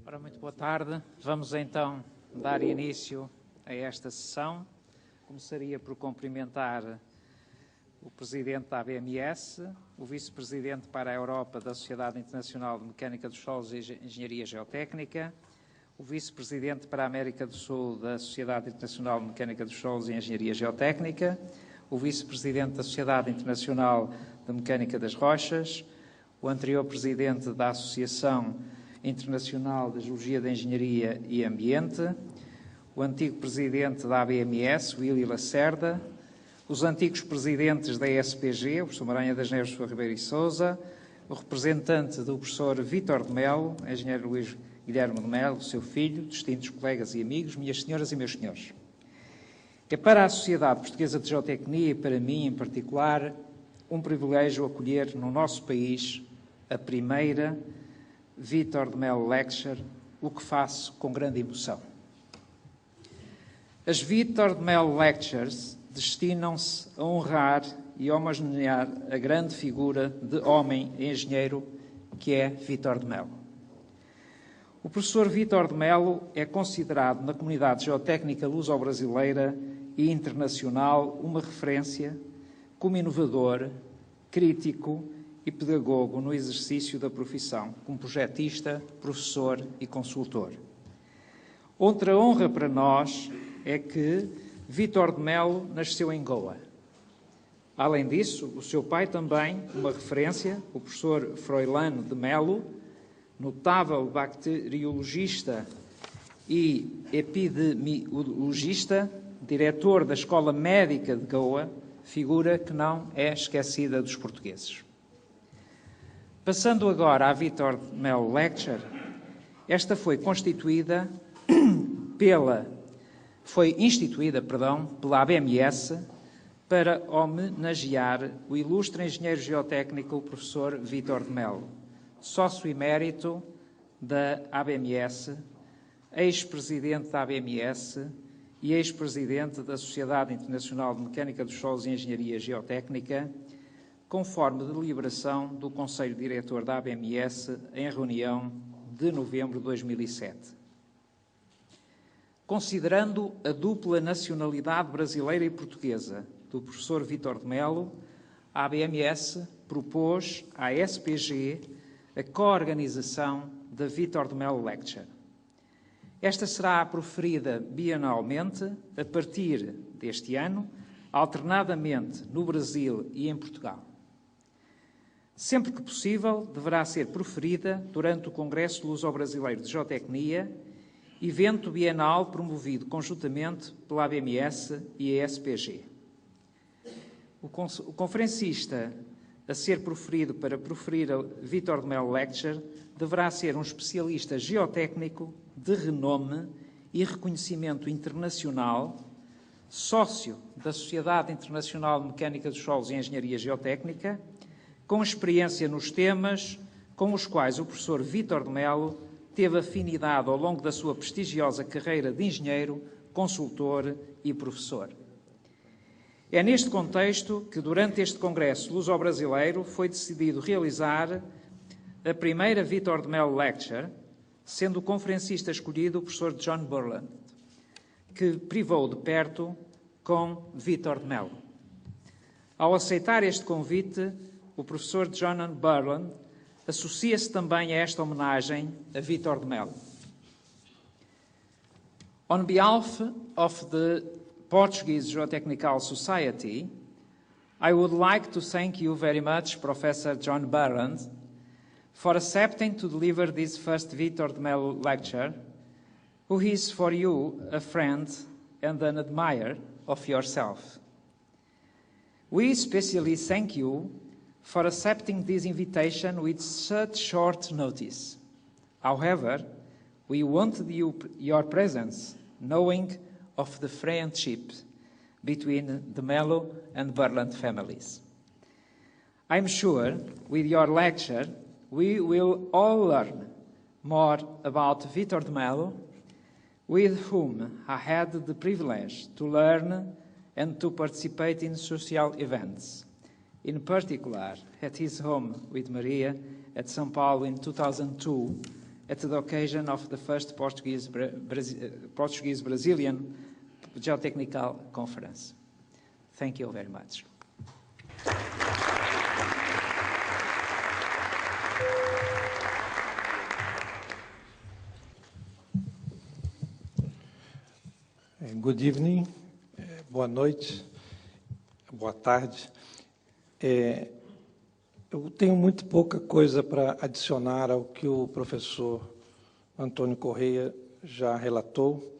Ora, muito boa tarde. Vamos então dar início a esta sessão. Começaria por cumprimentar o Presidente da ABMS, o Vice-Presidente para a Europa da Sociedade Internacional de Mecânica dos Solos e Engenharia Geotécnica, o Vice-Presidente para a América do Sul da Sociedade Internacional de Mecânica dos Solos e Engenharia Geotécnica, o Vice-Presidente da Sociedade Internacional de Mecânica das Rochas, o anterior Presidente da Associação Internacional de Geologia de Engenharia e Ambiente, o antigo Presidente da ABMS, Willy Lacerda, os antigos Presidentes da SPG, o professor Maranha das Neves Ribeiro e Sousa, o representante do professor Victor de Mello, engenheiro Luís Guilherme de Mello, seu filho, distintos colegas e amigos, minhas senhoras e meus senhores. É para a Sociedade Portuguesa de Geotecnia e para mim, em particular, um privilégio acolher no nosso país a primeira Victor de Mello Lecture, o que faço com grande emoção. As Victor de Mello Lectures destinam-se a honrar e homenagear a grande figura de homem e engenheiro que é Victor de Mello. O professor Victor de Mello é considerado na comunidade geotécnica luso-brasileira e internacional uma referência como inovador, crítico e pedagogo no exercício da profissão, como projetista, professor e consultor. Outra honra para nós é que Victor de Mello nasceu em Goa. Além disso, o seu pai também, uma referência, o professor Burland de Mello, notável bacteriologista e epidemiologista, diretor da Escola Médica de Goa, figura que não é esquecida dos portugueses. Passando agora à Victor de Mello Lecture, esta foi instituída pela ABMS para homenagear o ilustre engenheiro geotécnico, o professor Victor de Mello, sócio emérito da ABMS, ex-presidente da ABMS e ex-presidente da Sociedade Internacional de Mecânica dos Solos e Engenharia Geotécnica, conforme deliberação do Conselho Diretor da ABMS em reunião de novembro de 2007. Considerando a dupla nacionalidade brasileira e portuguesa do professor Victor de Mello, a ABMS propôs à SPG a co-organização da Victor de Mello Lecture. Esta será proferida bienalmente a partir deste ano, alternadamente no Brasil e em Portugal. Sempre que possível, deverá ser proferida durante o Congresso Luso-Brasileiro de Geotecnia, evento bienal promovido conjuntamente pela ABMS e a SPG. O conferencista a ser proferido para proferir a Victor de Mello Lecture deverá ser um especialista geotécnico de renome e reconhecimento internacional, sócio da Sociedade Internacional de Mecânica dos Solos e Engenharia Geotécnica, com experiência nos temas com os quais o professor Victor de Mello teve afinidade ao longo da sua prestigiosa carreira de engenheiro, consultor e professor. É neste contexto que, durante este Congresso Luso-Brasileiro, foi decidido realizar a primeira Victor de Mello Lecture, sendo o conferencista escolhido o professor John Burland, que privou de perto com Victor de Mello. Ao aceitar este convite, o professor John Burland associa-se também a esta homenagem a Victor de Mello. On behalf of the Portuguese Geotechnical Society, I would like to thank you very much, Professor John Burland, for accepting to deliver this first Victor de Mello lecture, who is for you a friend and an admirer of yourself. We especially thank you for accepting this invitation with such short notice. However, we wanted your presence, knowing of the friendship between the Mello and Burland families. I'm sure with your lecture we will all learn more about Victor de Mello, with whom I had the privilege to learn and to participate in social events, in particular at his home with Maria at São Paulo in 2002 at the occasion of the first Portuguese-Brazilian Geotechnical Conference. Thank you very much. Good evening, boa noite, boa tarde. Eu tenho muito pouca coisa para adicionar ao que o professor Antônio Correia já relatou.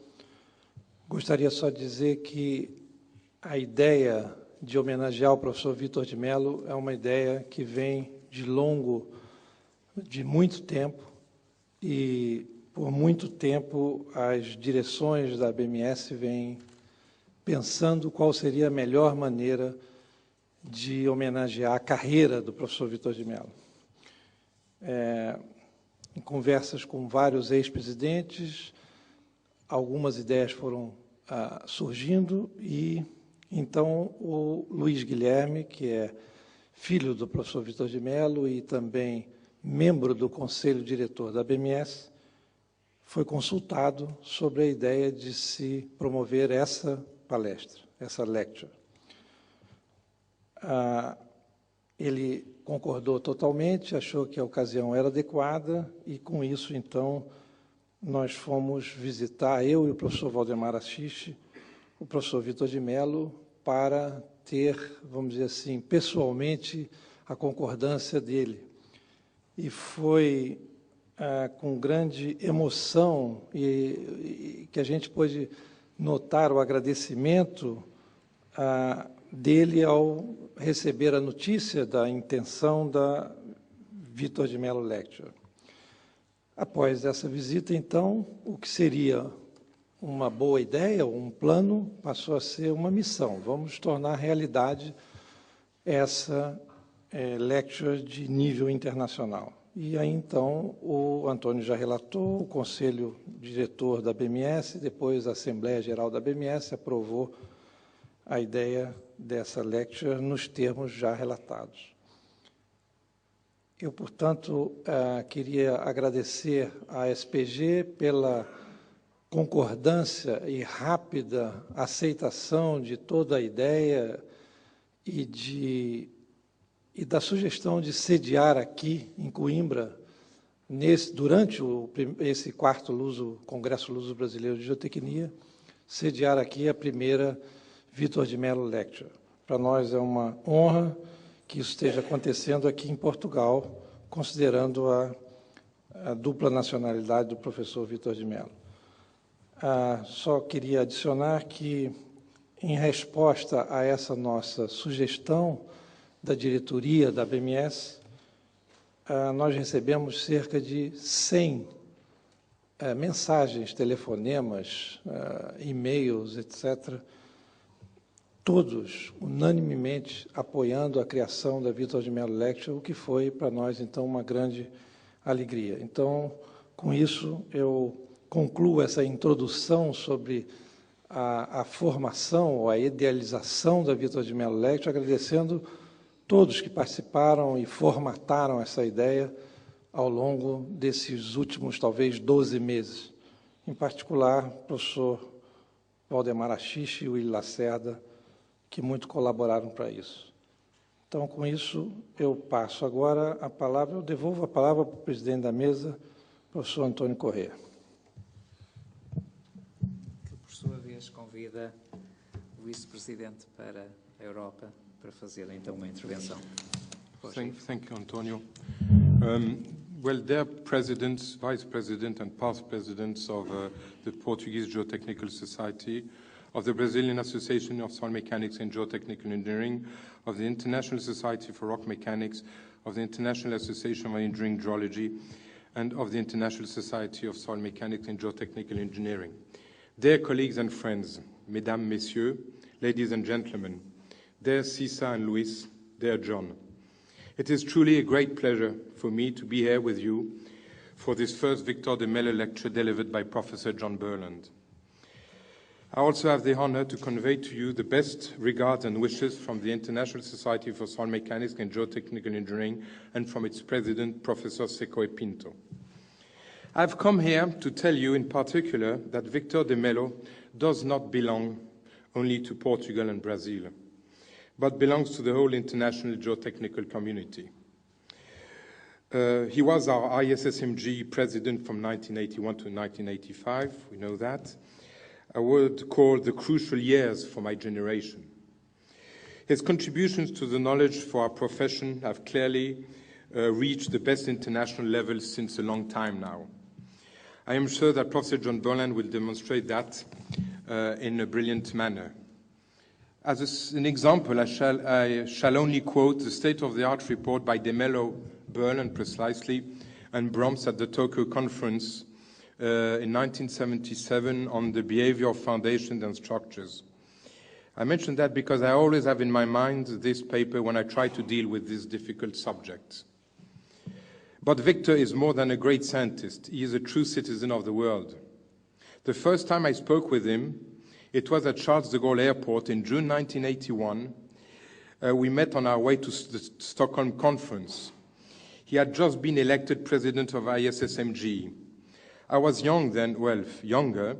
Gostaria só de dizer que a ideia de homenagear o professor Victor de Mello é uma ideia que vem de muito tempo, e por muito tempo as direções da BMS vêm pensando qual seria a melhor maneira de homenagear a carreira do professor Victor de Mello. Em conversas com vários ex-presidentes, algumas ideias foram surgindo, e então o Luiz Guilherme, que é filho do professor Victor de Mello e também membro do conselho diretor da BMS, foi consultado sobre a ideia de se promover essa palestra, essa lecture. Ele concordou totalmente, achou que a ocasião era adequada, e com isso, então, nós fomos visitar, eu e o professor Valdemar Assis, o professor Victor de Mello, para ter, vamos dizer assim, pessoalmente, a concordância dele. E foi com grande emoção e que a gente pôde notar o agradecimento dele ao receber a notícia da intenção da Victor de Mello Lecture. Após essa visita, então, o que seria uma boa ideia, um plano, passou a ser uma missão. Vamos tornar realidade essa lecture de nível internacional. E aí, então, o Antônio já relatou, o Conselho Diretor da BMS, depois a Assembleia Geral da BMS, aprovou a ideia dessa lecture nos termos já relatados. Eu, portanto, queria agradecer à SPG pela concordância e rápida aceitação de toda a ideia e da sugestão de sediar aqui em Coimbra, durante esse quarto Congresso Luso Brasileiro de Geotecnia, sediar aqui a primeira Victor de Mello Lecture. Para nós é uma honra que isso esteja acontecendo aqui em Portugal, considerando a dupla nacionalidade do professor Victor de Mello. Só queria adicionar que, em resposta a essa nossa sugestão da diretoria da BMS, nós recebemos cerca de 100 mensagens, telefonemas, e-mails, etc., todos unanimemente apoiando a criação da Victor de Mello Lecture, o que foi para nós, então, uma grande alegria. Então, com isso, eu concluo essa introdução sobre a formação ou a idealização da Victor de Mello Lecture, agradecendo todos que participaram e formataram essa ideia ao longo desses últimos, talvez, 12 meses. Em particular, o professor Valdemar Assis e o Willi Lacerda, que muito colaboraram para isso. Então, com isso, eu passo agora a palavra, eu devolvo a palavra para o presidente da mesa, professor Antônio Correia. Que, por sua vez, convida o vice-presidente para a Europa para fazer, então, uma intervenção. Thank you, Antonio. Well, dear presidents, vice president and past presidents of the Portuguese Geotechnical Society, of the Brazilian Association of Soil Mechanics and Geotechnical Engineering, of the International Society for Rock Mechanics, of the International Association of Engineering Geology, and of the International Society of Soil Mechanics and Geotechnical Engineering. Dear colleagues and friends, mesdames, messieurs, ladies and gentlemen, dear Cisa and Luis, dear John, it is truly a great pleasure for me to be here with you for this first Victor de Mello lecture delivered by Professor John Burland. I also have the honor to convey to you the best regards and wishes from the International Society for Soil Mechanics and Geotechnical Engineering and from its president, Professor Secoe Pinto. I've come here to tell you in particular that Victor de Mello does not belong only to Portugal and Brazil, but belongs to the whole international geotechnical community. He was our ISSMG president from 1981 to 1985, we know that, a word called the crucial years for my generation. His contributions to the knowledge for our profession have clearly reached the best international level since a long time now. I am sure that Professor John Burland will demonstrate that in a brilliant manner. As an example, I shall only quote the state-of-the-art report by de Mello, Burland precisely, and Broms at the Tokyo Conference in 1977 on the behavior of foundations and structures. I mention that because I always have in my mind this paper when I try to deal with these difficult subjects. But Victor is more than a great scientist. He is a true citizen of the world. The first time I spoke with him, it was at Charles de Gaulle Airport in June 1981. We met on our way to the Stockholm conference. He had just been elected president of ISSMG. I was young then, well, younger,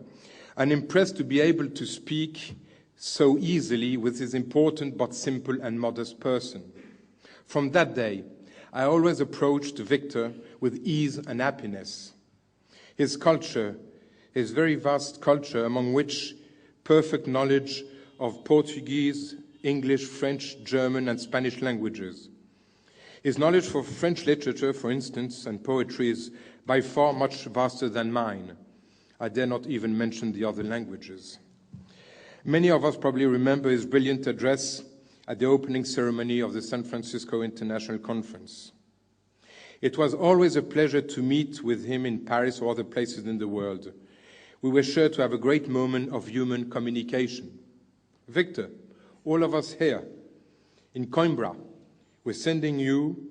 and impressed to be able to speak so easily with this important but simple and modest person. From that day, I always approached Victor with ease and happiness. His culture, his very vast culture, among which perfect knowledge of Portuguese, English, French, German, and Spanish languages. His knowledge for French literature, for instance, and poetry is by far much vaster than mine. I dare not even mention the other languages. Many of us probably remember his brilliant address at the opening ceremony of the San Francisco International Conference. It was always a pleasure to meet with him in Paris or other places in the world. We were sure to have a great moment of human communication. Victor, all of us here in Coimbra, we're sending you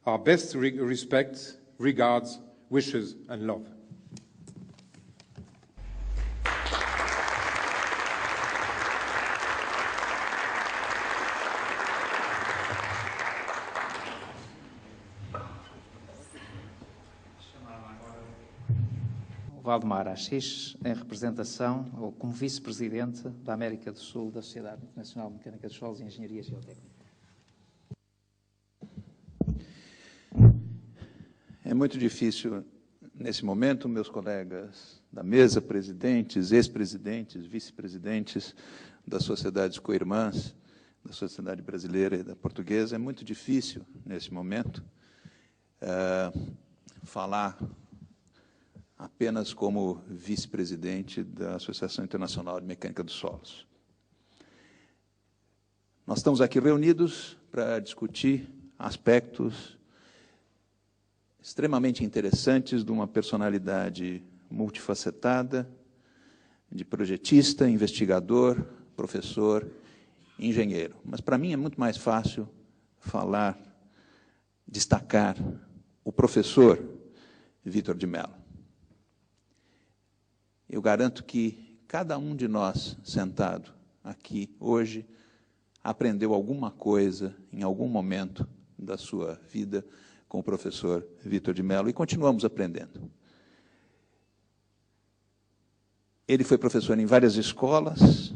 our best respect, regards, wishes, and love. Valdemar Assis, em representação, ou como vice-presidente da América do Sul da Sociedade Internacional de Mecânica dos Solos e Engenharia Geotécnica. É muito difícil, nesse momento, meus colegas da mesa, presidentes, ex-presidentes, vice-presidentes das sociedades co-irmãs, da sociedade brasileira e da portuguesa, é muito difícil, nesse momento, falar apenas como vice-presidente da Associação Internacional de Mecânica dos Solos. Nós estamos aqui reunidos para discutir aspectos extremamente interessantes de uma personalidade multifacetada, de projetista, investigador, professor, engenheiro. Mas, para mim, é muito mais fácil falar, destacar o professor Victor de Mello. Eu garanto que cada um de nós, sentado aqui hoje, aprendeu alguma coisa em algum momento da sua vida com o professor Victor de Mello, e continuamos aprendendo. Ele foi professor em várias escolas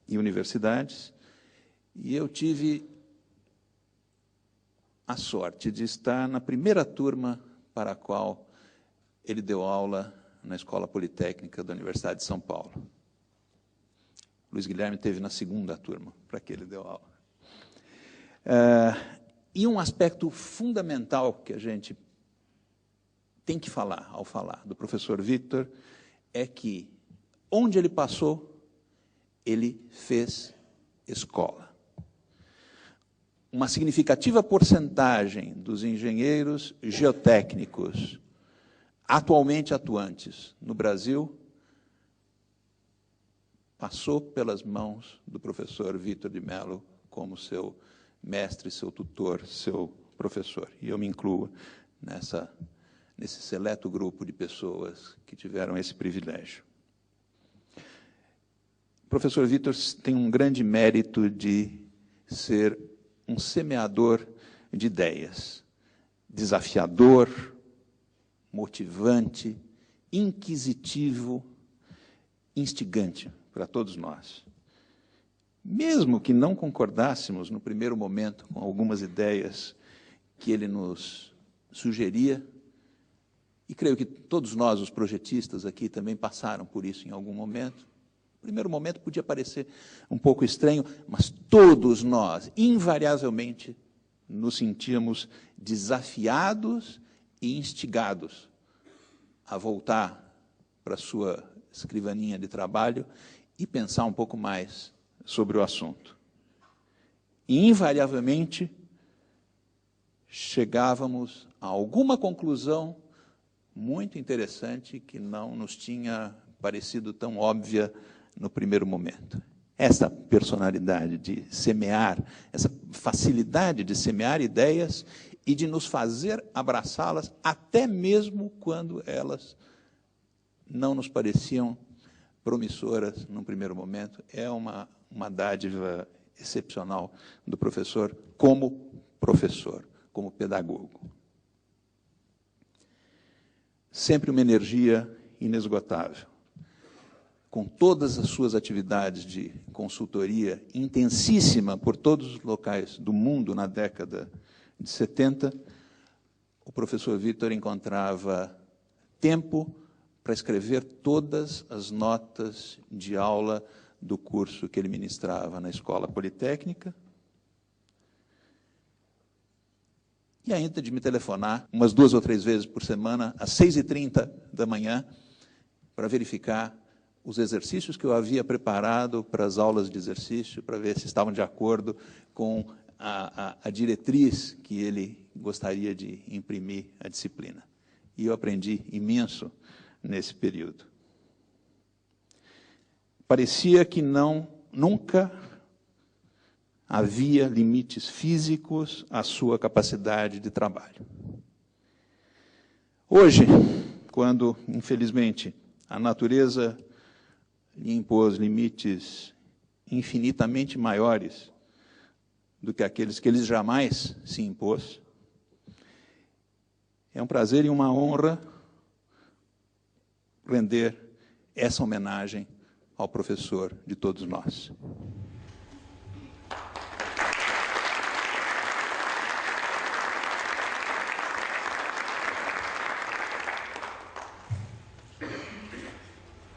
e universidades, e eu tive a sorte de estar na primeira turma para a qual ele deu aula na Escola Politécnica da Universidade de São Paulo. Luiz Guilherme esteve na segunda turma para que ele deu aula. E um aspecto fundamental que a gente tem que falar, ao falar do professor Victor, é que, onde ele passou, ele fez escola. Uma significativa porcentagem dos engenheiros geotécnicos atualmente atuantes no Brasil passou pelas mãos do professor Victor de Mello como seu mestre, seu tutor, seu professor. E eu me incluo nesse seleto grupo de pessoas que tiveram esse privilégio. O professor Victor tem um grande mérito de ser um semeador de ideias, desafiador, motivante, inquisitivo, instigante para todos nós. Mesmo que não concordássemos no primeiro momento com algumas ideias que ele nos sugeria, e creio que todos nós, os projetistas aqui, também passaram por isso em algum momento. No primeiro momento podia parecer um pouco estranho, mas todos nós, invariavelmente, nos sentíamos desafiados e instigados a voltar para a sua escrivaninha de trabalho e pensar um pouco mais sobre o assunto. E, invariavelmente, chegávamos a alguma conclusão muito interessante que não nos tinha parecido tão óbvia no primeiro momento. Essa personalidade de semear, essa facilidade de semear ideias e de nos fazer abraçá-las, até mesmo quando elas não nos pareciam promissoras num primeiro momento, é uma dádiva excepcional do professor, como pedagogo. Sempre uma energia inesgotável. Com todas as suas atividades de consultoria intensíssima por todos os locais do mundo na década de 70, o professor Victor encontrava tempo para escrever todas as notas de aula do curso que ele ministrava na Escola Politécnica, e ainda de me telefonar umas 2 ou 3 vezes por semana, às 6h30 da manhã, para verificar os exercícios que eu havia preparado para as aulas de exercício, para ver se estavam de acordo com a diretriz que ele gostaria de imprimir à disciplina. E eu aprendi imenso nesse período. Parecia que nunca havia limites físicos à sua capacidade de trabalho. Hoje, quando, infelizmente, a natureza lhe impôs limites infinitamente maiores do que aqueles que ele jamais se impôs, é um prazer e uma honra render essa homenagem ao professor de todos nós.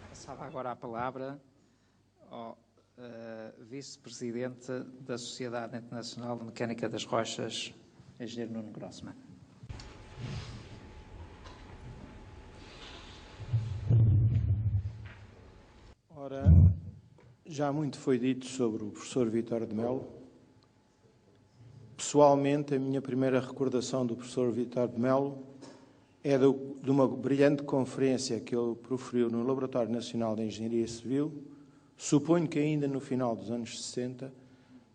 Passava agora a palavra ao vice-presidente da Sociedade Internacional de Mecânica das Rochas, engenheiro Nuno Grossman. Ora, já muito foi dito sobre o professor Victor de Mello. Pessoalmente, a minha primeira recordação do professor Victor de Mello é de uma brilhante conferência que ele proferiu no Laboratório Nacional de Engenharia Civil, suponho que ainda no final dos anos 60,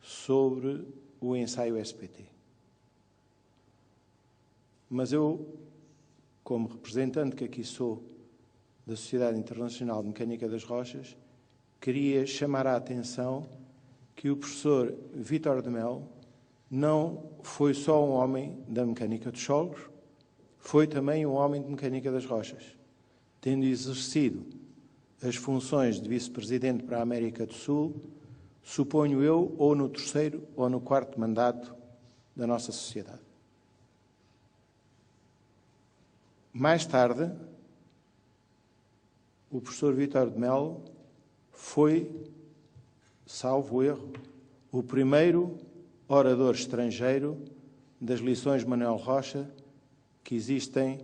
sobre o ensaio SPT. Mas eu, como representante que aqui sou da Sociedade Internacional de Mecânica das Rochas, queria chamar a atenção que o professor Victor de Mello não foi só um homem da mecânica dos solos, foi também um homem de mecânica das rochas, tendo exercido as funções de vice-presidente para a América do Sul, suponho eu, ou no 3º ou no 4º mandato da nossa sociedade. Mais tarde, o professor Victor de Mello foi, salvo erro, o primeiro orador estrangeiro das lições Manuel Rocha, que existem,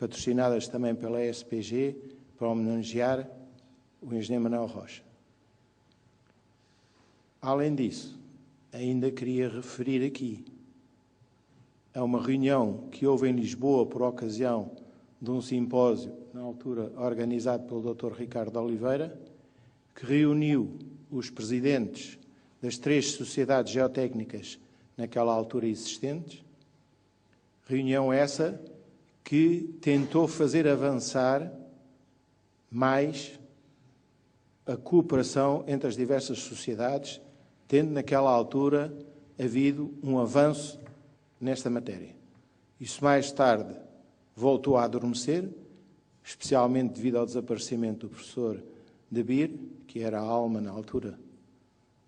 patrocinadas também pela SPG, para homenagear o engenheiro Manuel Rocha. Além disso, ainda queria referir aqui a uma reunião que houve em Lisboa por ocasião de um simpósio, na altura organizado pelo Dr. Ricardo Oliveira, que reuniu os presidentes das 3 sociedades geotécnicas naquela altura existentes, reunião essa que tentou fazer avançar mais a cooperação entre as diversas sociedades, tendo naquela altura havido um avanço nesta matéria. Isso mais tarde voltou a adormecer, especialmente devido ao desaparecimento do professor Dabir, que era a alma na altura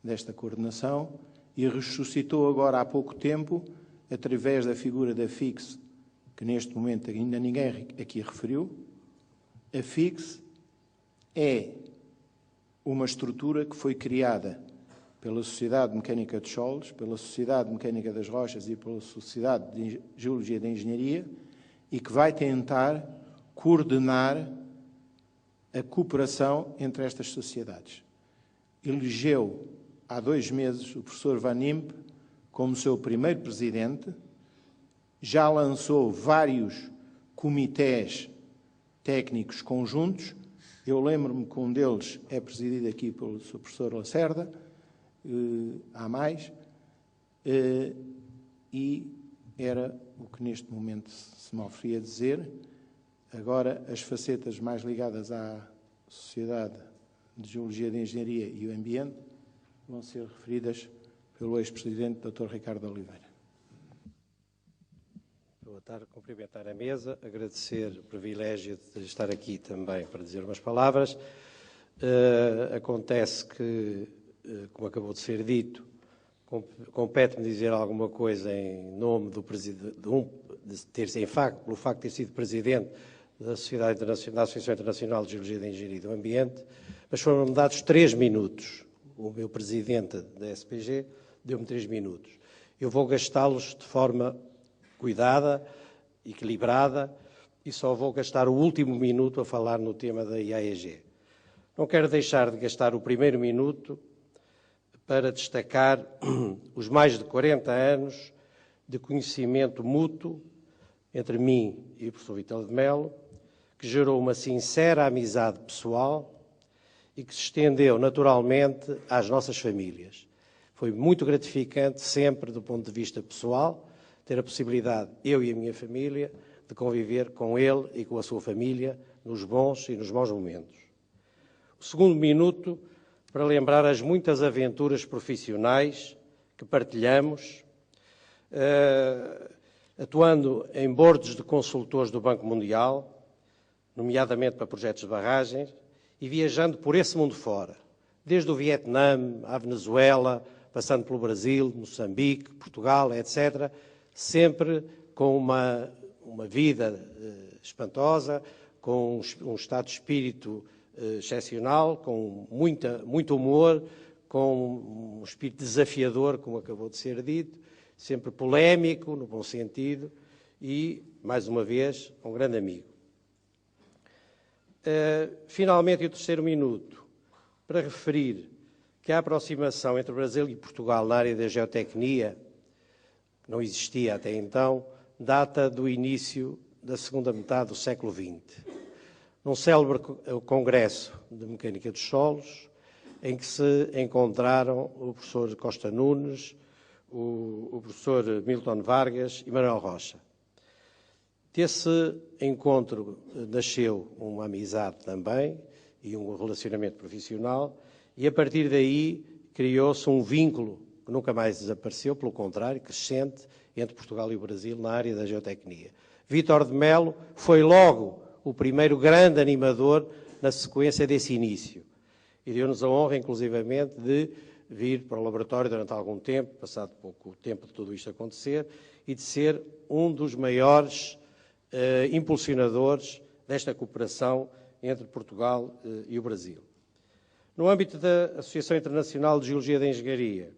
desta coordenação, e ressuscitou agora há pouco tempo, através da figura da FIX, que neste momento ainda ninguém aqui referiu. A FIX é uma estrutura que foi criada pela Sociedade Mecânica de Solos, pela Sociedade Mecânica das Rochas e pela Sociedade de Geologia e de Engenharia, e que vai tentar coordenar a cooperação entre estas sociedades. Elegeu há 2 meses o professor Van Impe como seu primeiro presidente, já lançou vários comitês técnicos conjuntos. Eu lembro-me que um deles é presidido aqui pelo Sr. professor Lacerda, há mais, e era o que neste momento se me oferia dizer. Agora, as facetas mais ligadas à Sociedade de Geologia e de Engenharia e o Ambiente vão ser referidas pelo ex-presidente Dr. Ricardo Oliveira. Boa tarde, cumprimentar a mesa, agradecer o privilégio de estar aqui também para dizer umas palavras. Acontece que, como acabou de ser dito, compete-me dizer alguma coisa em nome do presidente, pelo facto de ter sido presidente da Associação Internacional de Geologia e de Engenharia e do Ambiente, mas foram-me dados 3 minutos. O meu presidente da SPG deu-me 3 minutos. Eu vou gastá-los de forma cuidada, equilibrada, e só vou gastar o último minuto a falar no tema da IAEG. Não quero deixar de gastar o primeiro minuto para destacar os mais de 40 anos de conhecimento mútuo entre mim e o professor Victor de Mello, que gerou uma sincera amizade pessoal e que se estendeu naturalmente às nossas famílias. Foi muito gratificante, sempre do ponto de vista pessoal, ter a possibilidade, eu e a minha família, de conviver com ele e com a sua família nos bons e nos maus momentos. O segundo minuto, para lembrar as muitas aventuras profissionais que partilhamos, atuando em boards de consultores do Banco Mundial, nomeadamente para projetos de barragens, e viajando por esse mundo fora, desde o Vietnã à Venezuela, passando pelo Brasil, Moçambique, Portugal, etc., sempre com uma vida espantosa, com um estado de espírito excepcional, com muito humor, com um espírito desafiador, como acabou de ser dito, sempre polémico, no bom sentido, e, mais uma vez, um grande amigo. Finalmente, o terceiro minuto, para referir que a aproximação entre o Brasil e Portugal na área da geotecnia, que não existia até então, data do início da segunda metade do século XX. Num célebre congresso de Mecânica dos Solos, em que se encontraram o professor Costa Nunes, o professor Milton Vargas e Manuel Rocha. Desse encontro nasceu uma amizade também e um relacionamento profissional, e a partir daí criou-se um vínculo que nunca mais desapareceu, pelo contrário, crescente, entre Portugal e o Brasil na área da geotecnia. Vítor de Mello foi logo o primeiro grande animador na sequência desse início, e deu-nos a honra, inclusivamente, de vir para o laboratório durante algum tempo, passado pouco tempo de tudo isto acontecer, e de ser um dos maiores impulsionadores desta cooperação entre Portugal e o Brasil. No âmbito da Associação Internacional de Geologia e de Engenharia,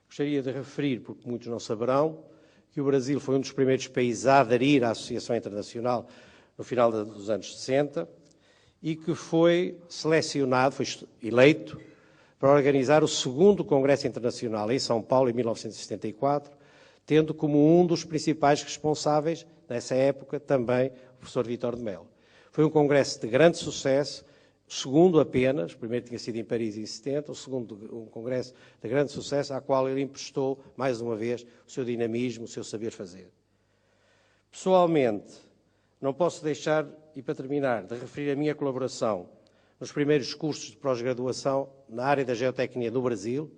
gostaria de referir, porque muitos não saberão, que o Brasil foi um dos primeiros países a aderir à Associação Internacional no final dos anos 60 e que foi selecionado, foi eleito, para organizar o 2º Congresso Internacional em São Paulo, em 1974, tendo como um dos principais responsáveis, nessa época, também o professor Vítor de Mello. Foi um congresso de grande sucesso, o segundo apenas, o primeiro tinha sido em Paris em 70, o segundo um congresso de grande sucesso, à qual ele emprestou, mais uma vez, o seu dinamismo, o seu saber fazer. Pessoalmente, não posso deixar, e para terminar, de referir a minha colaboração nos primeiros cursos de pós-graduação na área da geotecnia no Brasil,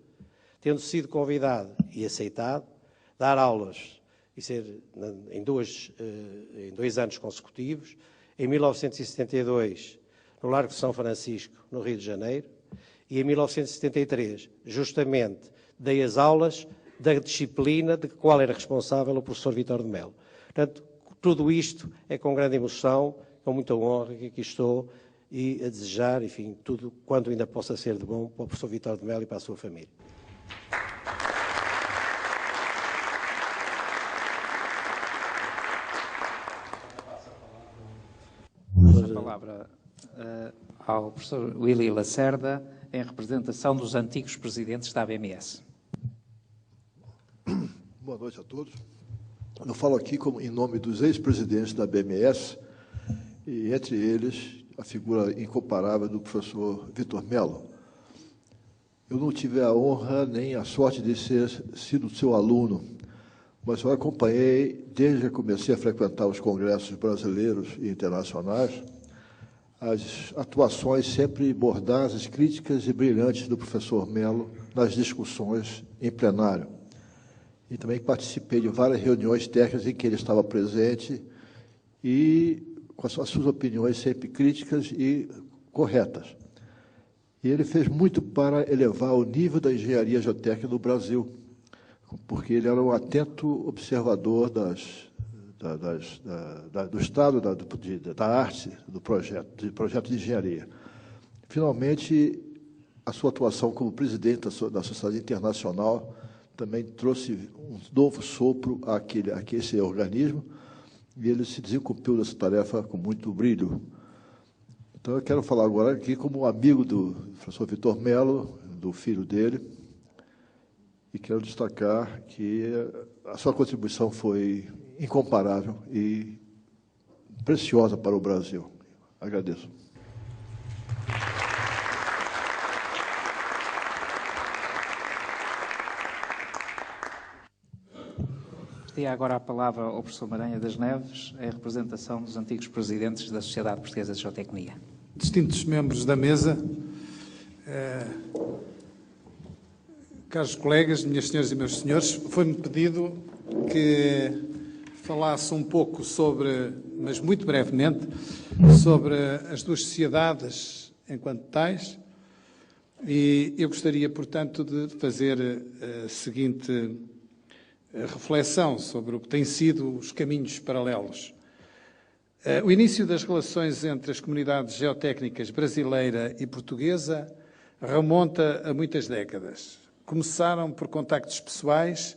tendo sido convidado e aceitado, dar aulas e ser em dois anos consecutivos. Em 1972, no Largo de São Francisco, no Rio de Janeiro, e em 1973, justamente, dei as aulas da disciplina de qual era responsável o professor Victor de Mello. Portanto, tudo isto é com grande emoção, com muita honra que aqui estou e a desejar, enfim, tudo quanto ainda possa ser de bom para o professor Victor de Mello e para a sua família. A palavra ao professor Willy Lacerda, em representação dos antigos presidentes da ABMS. Boa noite a todos. Eu falo aqui em nome dos ex-presidentes da ABMS, e entre eles a figura incomparável do professor Victor Mello. Eu não tive a honra nem a sorte de sido seu aluno, mas eu acompanhei, desde que comecei a frequentar os congressos brasileiros e internacionais, as atuações sempre mordazes, críticas e brilhantes do professor Mello nas discussões em plenário. E também participei de várias reuniões técnicas em que ele estava presente e com as suas opiniões sempre críticas e corretas. E ele fez muito para elevar o nível da engenharia geotécnica no Brasil, porque ele era um atento observador do estado da arte do projeto de engenharia. Finalmente, a sua atuação como presidente da Sociedade Internacional também trouxe um novo sopro a esse organismo, e ele se desempenhou dessa tarefa com muito brilho. Então, eu quero falar agora aqui como amigo do professor Victor Mello, do filho dele, e quero destacar que a sua contribuição foi incomparável e preciosa para o Brasil. Agradeço. E agora a palavra ao professor Maranha das Neves, em representação dos antigos presidentes da Sociedade Portuguesa de Geotecnia. Distintos membros da mesa, caros colegas, minhas senhoras e meus senhores, foi-me pedido que falasse um pouco sobre, mas muito brevemente, sobre as duas sociedades enquanto tais, e eu gostaria, portanto, de fazer a seguinte reflexão sobre o que têm sido os caminhos paralelos. O início das relações entre as comunidades geotécnicas brasileira e portuguesa remonta a muitas décadas. Começaram por contactos pessoais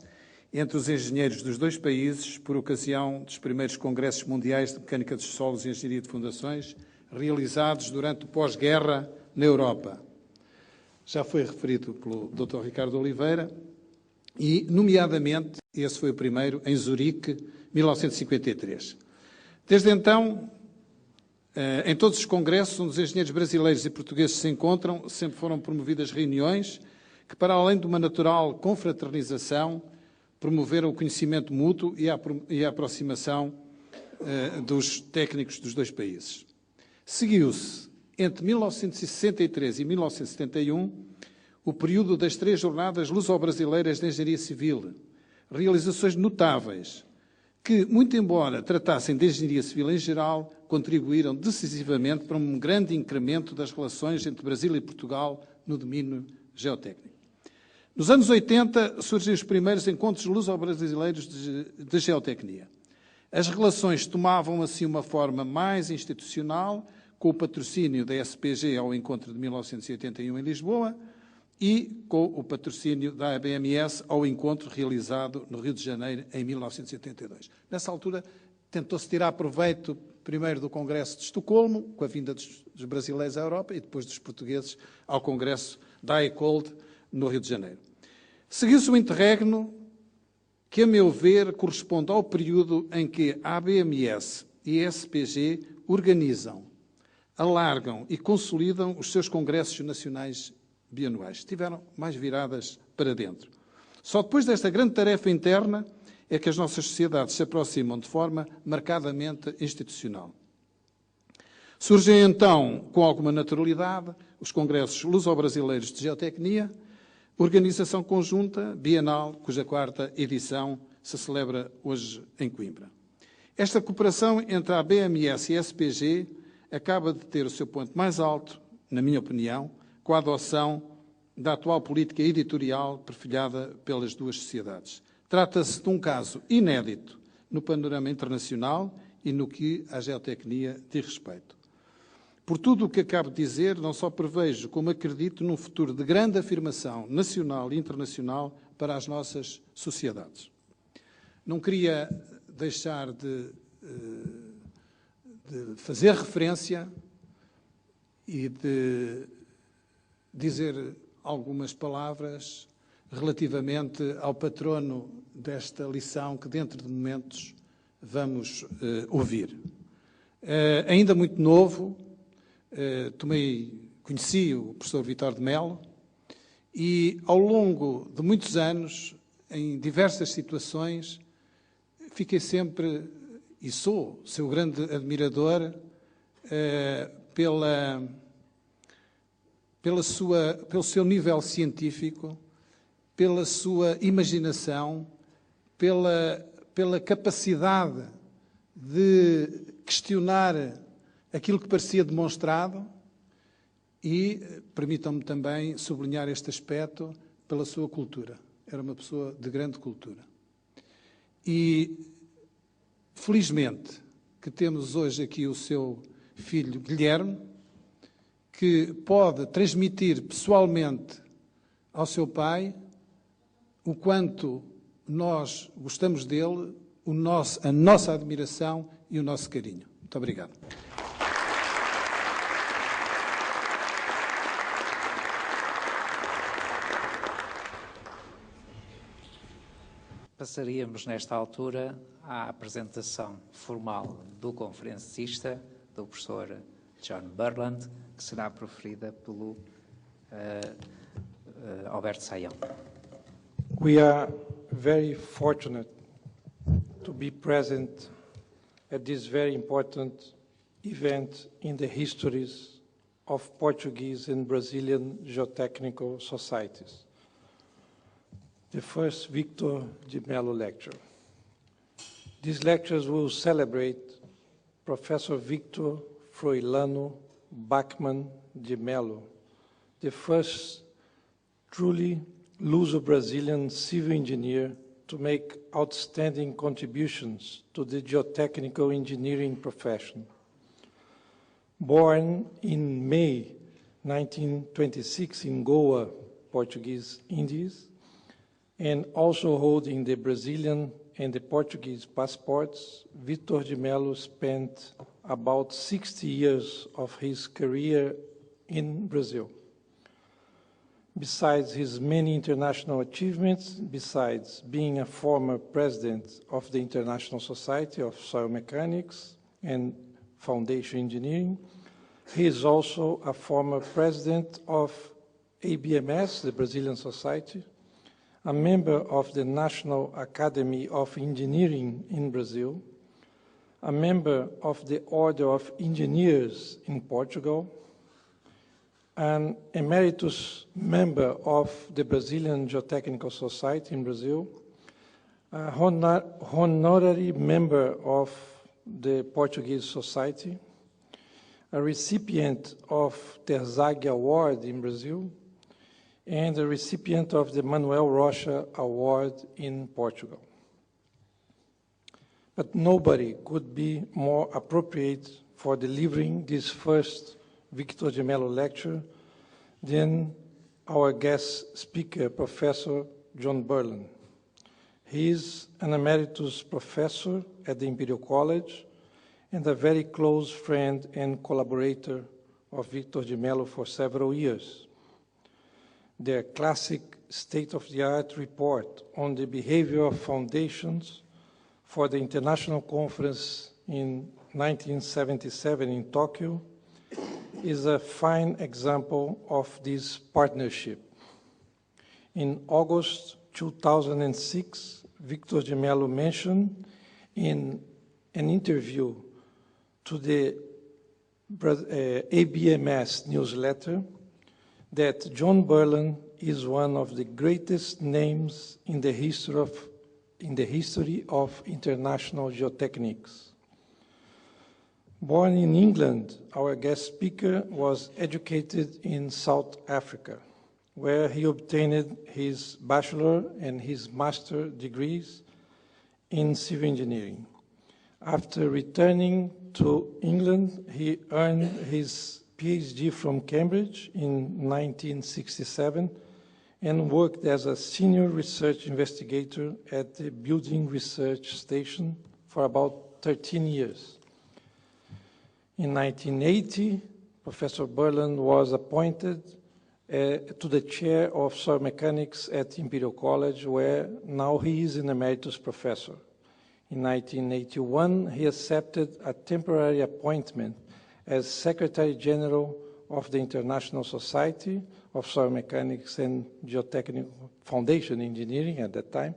entre os engenheiros dos dois países por ocasião dos primeiros congressos mundiais de mecânica dos solos e engenharia de fundações realizados durante o pós-guerra na Europa. Já foi referido pelo Dr. Ricardo Oliveira e, nomeadamente, esse foi o primeiro, em Zurique, 1953. Desde então, em todos os congressos onde os engenheiros brasileiros e portugueses se encontram, sempre foram promovidas reuniões que, para além de uma natural confraternização, promoveram o conhecimento mútuo e a aproximação dos técnicos dos dois países. Seguiu-se, entre 1963 e 1971, o período das 3 jornadas luso-brasileiras de engenharia civil, realizações notáveis que, muito embora tratassem de engenharia civil em geral, contribuíram decisivamente para um grande incremento das relações entre Brasil e Portugal no domínio geotécnico. Nos anos 80, surgem os primeiros encontros luso-brasileiros de geotecnia. As relações tomavam, assim, uma forma mais institucional, com o patrocínio da SPG ao encontro de 1981 em Lisboa e com o patrocínio da ABMS ao encontro realizado no Rio de Janeiro em 1982. Nessa altura, tentou-se tirar proveito primeiro do Congresso de Estocolmo, com a vinda dos brasileiros à Europa, e depois dos portugueses ao Congresso da ECOLD, no Rio de Janeiro. Seguiu-se um interregno que, a meu ver, corresponde ao período em que a ABMS e a SPG organizam, alargam e consolidam os seus congressos nacionais bianuais. Estiveram mais viradas para dentro. Só depois desta grande tarefa interna é que as nossas sociedades se aproximam de forma marcadamente institucional. Surgem então, com alguma naturalidade, os congressos luso-brasileiros de geotecnia, organização conjunta bienal, cuja 4ª edição se celebra hoje em Coimbra. Esta cooperação entre a BMS e a SPG acaba de ter o seu ponto mais alto, na minha opinião, com a adoção da atual política editorial perfilhada pelas duas sociedades. Trata-se de um caso inédito no panorama internacional e no que à geotecnia diz respeito. Por tudo o que acabo de dizer, não só prevejo, como acredito num futuro de grande afirmação nacional e internacional para as nossas sociedades. Não queria deixar de fazer referência e de dizer algumas palavras relativamente ao patrono desta lição que dentro de momentos vamos ouvir. Ainda muito novo, conheci o professor Victor de Mello e ao longo de muitos anos, em diversas situações, fiquei sempre, e sou seu grande admirador, pelo seu nível científico, pela sua imaginação, pela capacidade de questionar aquilo que parecia demonstrado e, permitam-me também sublinhar este aspecto, pela sua cultura. Era uma pessoa de grande cultura. E, felizmente, que temos hoje aqui o seu filho Guilherme, que pode transmitir pessoalmente ao seu pai o quanto nós gostamos dele, a nossa admiração e o nosso carinho. Muito obrigado. Passaríamos, nesta altura, à apresentação formal do conferencista, do professor John Burland, que será proferida pelo Alberto Saião. We are very fortunate to be present at this very important event in the histories of Portuguese and Brazilian geotechnical societies. The first Victor de Mello lecture. These lectures will celebrate Professor Victor Froilano Bachmann de Mello, the first truly Luso-Brazilian civil engineer to make outstanding contributions to the geotechnical engineering profession. Born in May 1926 in Goa, Portuguese Indies, and also holding the Brazilian and the Portuguese passports, Victor de Mello spent about 60 years of his career in Brazil. Besides his many international achievements, besides being a former president of the International Society of Soil Mechanics and Foundation Engineering, he is also a former president of ABMS, the Brazilian Society, a member of the National Academy of Engineering in Brazil, a member of the Order of Engineers in Portugal, an emeritus member of the Brazilian Geotechnical Society in Brazil, a honorary member of the Portuguese Society, a recipient of the Terzaghi Award in Brazil, and a recipient of the Manuel Rocha Award in Portugal. But nobody could be more appropriate for delivering this first Victor de Mello lecture than our guest speaker, Professor John Burland. He is an emeritus professor at the Imperial College and a very close friend and collaborator of Victor de Mello for several years. Their classic state-of-the-art report on the behavior of foundations for the International Conference in 1977 in Tokyo is a fine example of this partnership. In August 2006, Victor de Mello mentioned in an interview to the ABMS newsletter that John Burland is one of the greatest names in the history of in the history of international geotechnics. Born in England, our guest speaker was educated in South Africa, where he obtained his bachelor and his master degrees in civil engineering. After returning to England, he earned his PhD from Cambridge in 1967 and worked as a senior research investigator at the Building Research Station for about 13 years. In 1980, Professor Burland was appointed to the chair of soil mechanics at Imperial College, where now he is an emeritus professor. In 1981, he accepted a temporary appointment as Secretary General of the International Society of Soil Mechanics and Geotechnical Foundation Engineering at that time,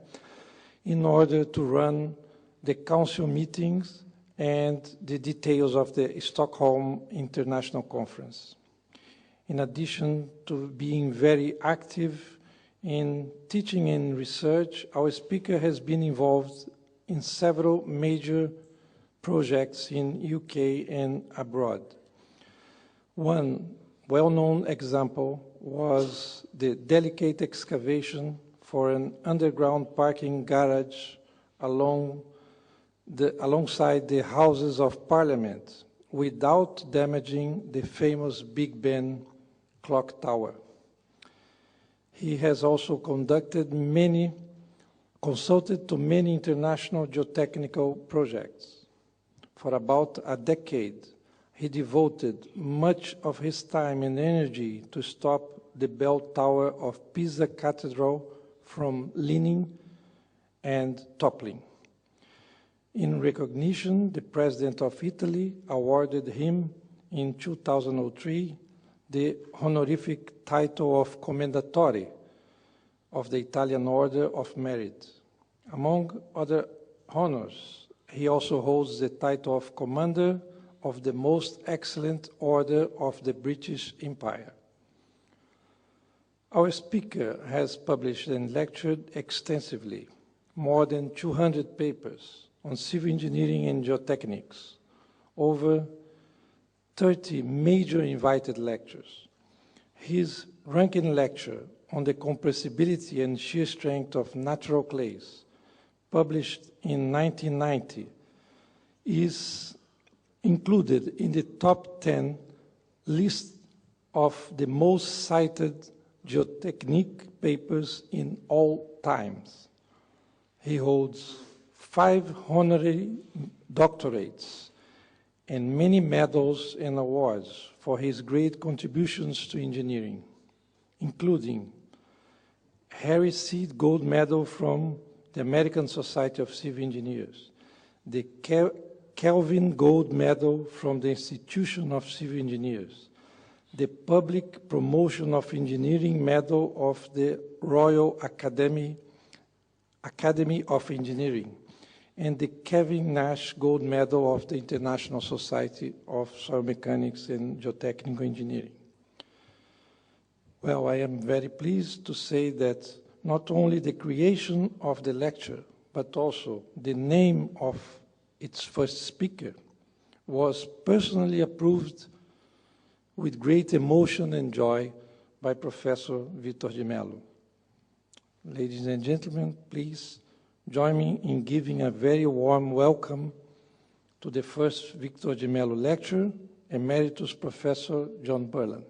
in order to run the council meetings and the details of the Stockholm International Conference. In addition to being very active in teaching and research, our speaker has been involved in several major projects in UK and abroad. One well-known example was the delicate excavation for an underground parking garage alongside the Houses of Parliament without damaging the famous Big Ben clock tower. He has also consulted to many international geotechnical projects. For about a decade, he devoted much of his time and energy to stop the bell tower of Pisa Cathedral from leaning and toppling. In recognition, the President of Italy awarded him in 2003 the honorific title of Commendatore of the Italian Order of Merit. Among other honors, he also holds the title of Commander of the Most Excellent Order of the British Empire. Our speaker has published and lectured extensively, more than 200 papers on civil engineering and geotechnics, over 30 major invited lectures. His ranking lecture on the compressibility and shear strength of natural clays, published in 1990, is included in the top 10 list of the most cited geotechnique papers in all times. He holds 5 honorary doctorates and many medals and awards for his great contributions to engineering, including Harry Seed Gold Medal from the American Society of Civil Engineers, the Kelvin Gold Medal from the Institution of Civil Engineers, the Public Promotion of Engineering Medal of the Royal Academy of Engineering, and the Kevin Nash Gold Medal of the International Society of Soil Mechanics and Geotechnical Engineering. Well, I am very pleased to say that not only the creation of the lecture, but also the name of its first speaker was personally approved with great emotion and joy by Professor Victor de Mello. Ladies and gentlemen, please join me in giving a very warm welcome to the first Victor de Mello lecturer, Emeritus Professor John Burland.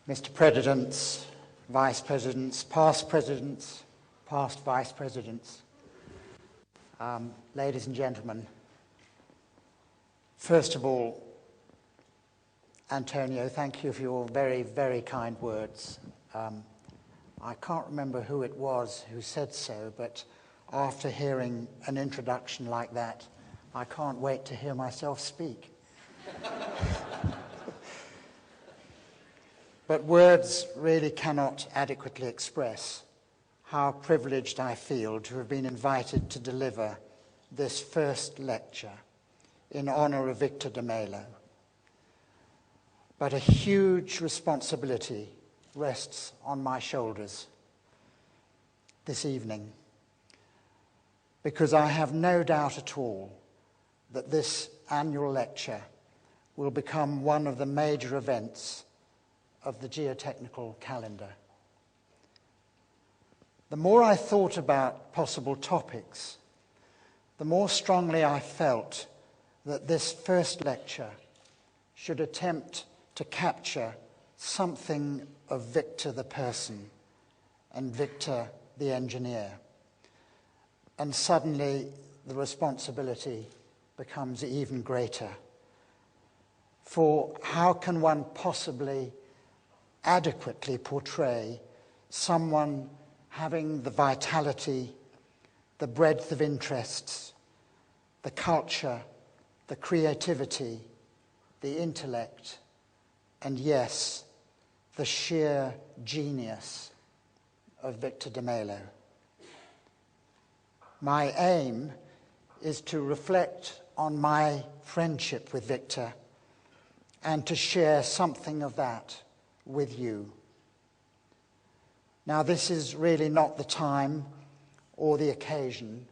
Mr. Presidents, Vice Presidents, past Vice Presidents, ladies and gentlemen, first of all, Antonio, thank you for your very, very kind words. I can't remember who it was who said so, but after hearing an introduction like that, I can't wait to hear myself speak. But words really cannot adequately express how privileged I feel to have been invited to deliver this first lecture in honor of Victor de Mello. But a huge responsibility rests on my shoulders this evening, because I have no doubt at all that this annual lecture will become one of the major events of the geotechnical calendar. The more I thought about possible topics, the more strongly I felt that this first lecture should attempt to capture something of Victor the person and Victor the engineer. And suddenly the responsibility becomes even greater. For how can one possibly adequately portray someone having the vitality, the breadth of interests, the culture, the creativity, the intellect, and yes, the sheer genius of Victor de Mello? My aim is to reflect on my friendship with Victor and to share something of that with you. Now, this is really not the time or the occasion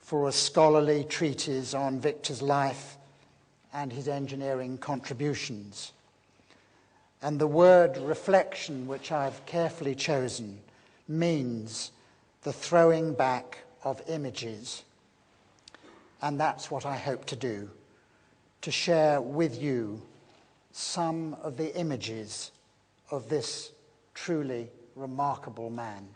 for a scholarly treatise on Victor's life and his engineering contributions. And the word reflection, which I've carefully chosen, means the throwing back of images. And that's what I hope to do, to share with you some of the images of this truly remarkable man.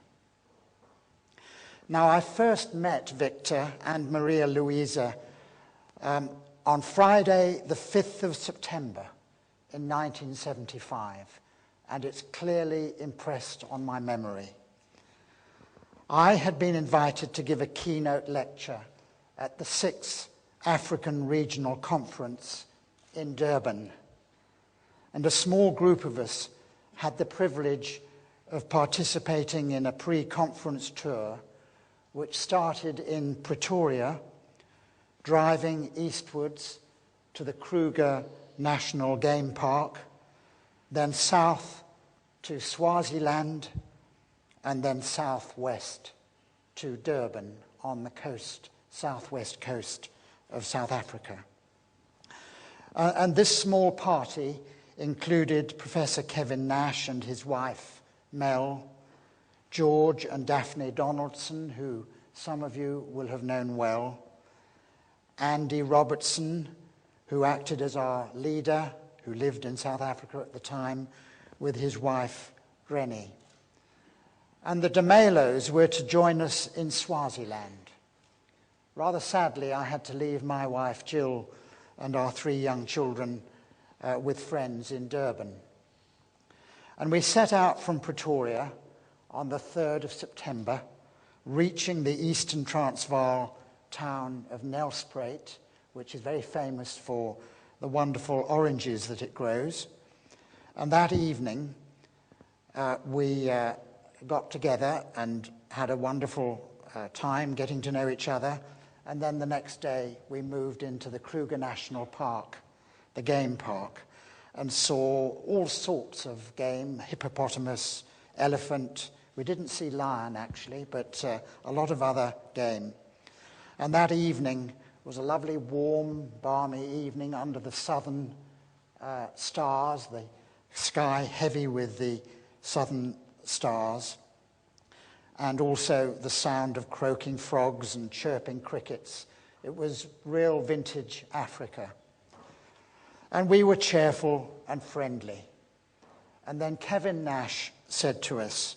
Now, I first met Victor and Maria Luisa on Friday, the 5th of September in 1975, and it's clearly impressed on my memory. I had been invited to give a keynote lecture at the 6th African Regional Conference in Durban, and a small group of us had the privilege of participating in a pre-conference tour which started in Pretoria, driving eastwards to the Kruger National Game Park, then south to Swaziland, and then southwest to Durban on the coast, southwest coast of South Africa. And this small party included Professor Kevin Nash and his wife, Mel, George and Daphne Donaldson, who some of you will have known well, Andy Robertson, who acted as our leader, who lived in South Africa at the time, with his wife, Granny. And the de Mellos were to join us in Swaziland. Rather sadly, I had to leave my wife, Jill, and our 3 young children with friends in Durban. And we set out from Pretoria on the 3rd of September, reaching the eastern Transvaal town of Nelspruit, which is very famous for the wonderful oranges that it grows. And that evening, we got together and had a wonderful time getting to know each other. And then the next day, we moved into the Kruger National Park, the game park, and saw all sorts of game, hippopotamus, elephant. We didn't see lion, actually, but a lot of other game. And that evening was a lovely, warm, balmy evening under the southern stars, the sky heavy with the southern stars, and also the sound of croaking frogs and chirping crickets. It was real vintage Africa. And we were cheerful and friendly. And then Kevin Nash said to us,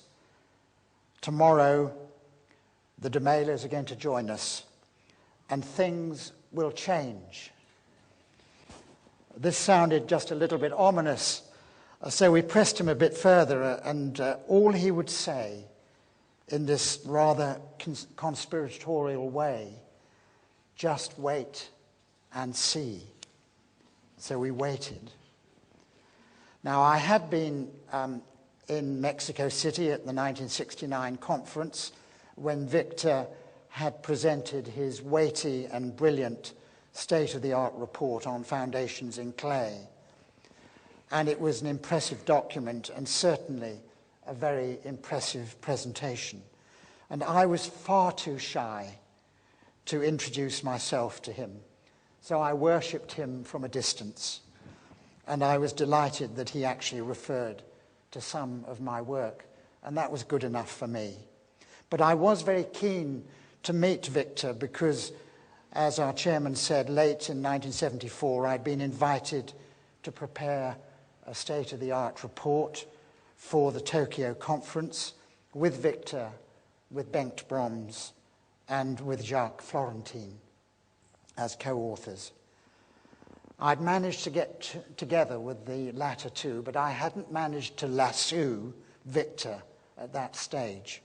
tomorrow the de Mellos are going to join us and things will change. This sounded just a little bit ominous, so we pressed him a bit further, and all he would say in this rather conspiratorial way, just wait and see. So we waited. Now, I had been in Mexico City at the 1969 conference when Victor had presented his weighty and brilliant state-of-the-art report on foundations in clay. And it was an impressive document and certainly a very impressive presentation. And I was far too shy to introduce myself to him. So I worshipped him from a distance. And I was delighted that he actually referred to some of my work. And that was good enough for me. But I was very keen to meet Victor because, as our chairman said, late in 1974, I'd been invited to prepare a state-of-the-art report for the Tokyo conference with Victor, with Bengt Broms, and with Jacques Florentine as co-authors. I'd managed to get together with the latter two, but I hadn't managed to lasso Victor at that stage.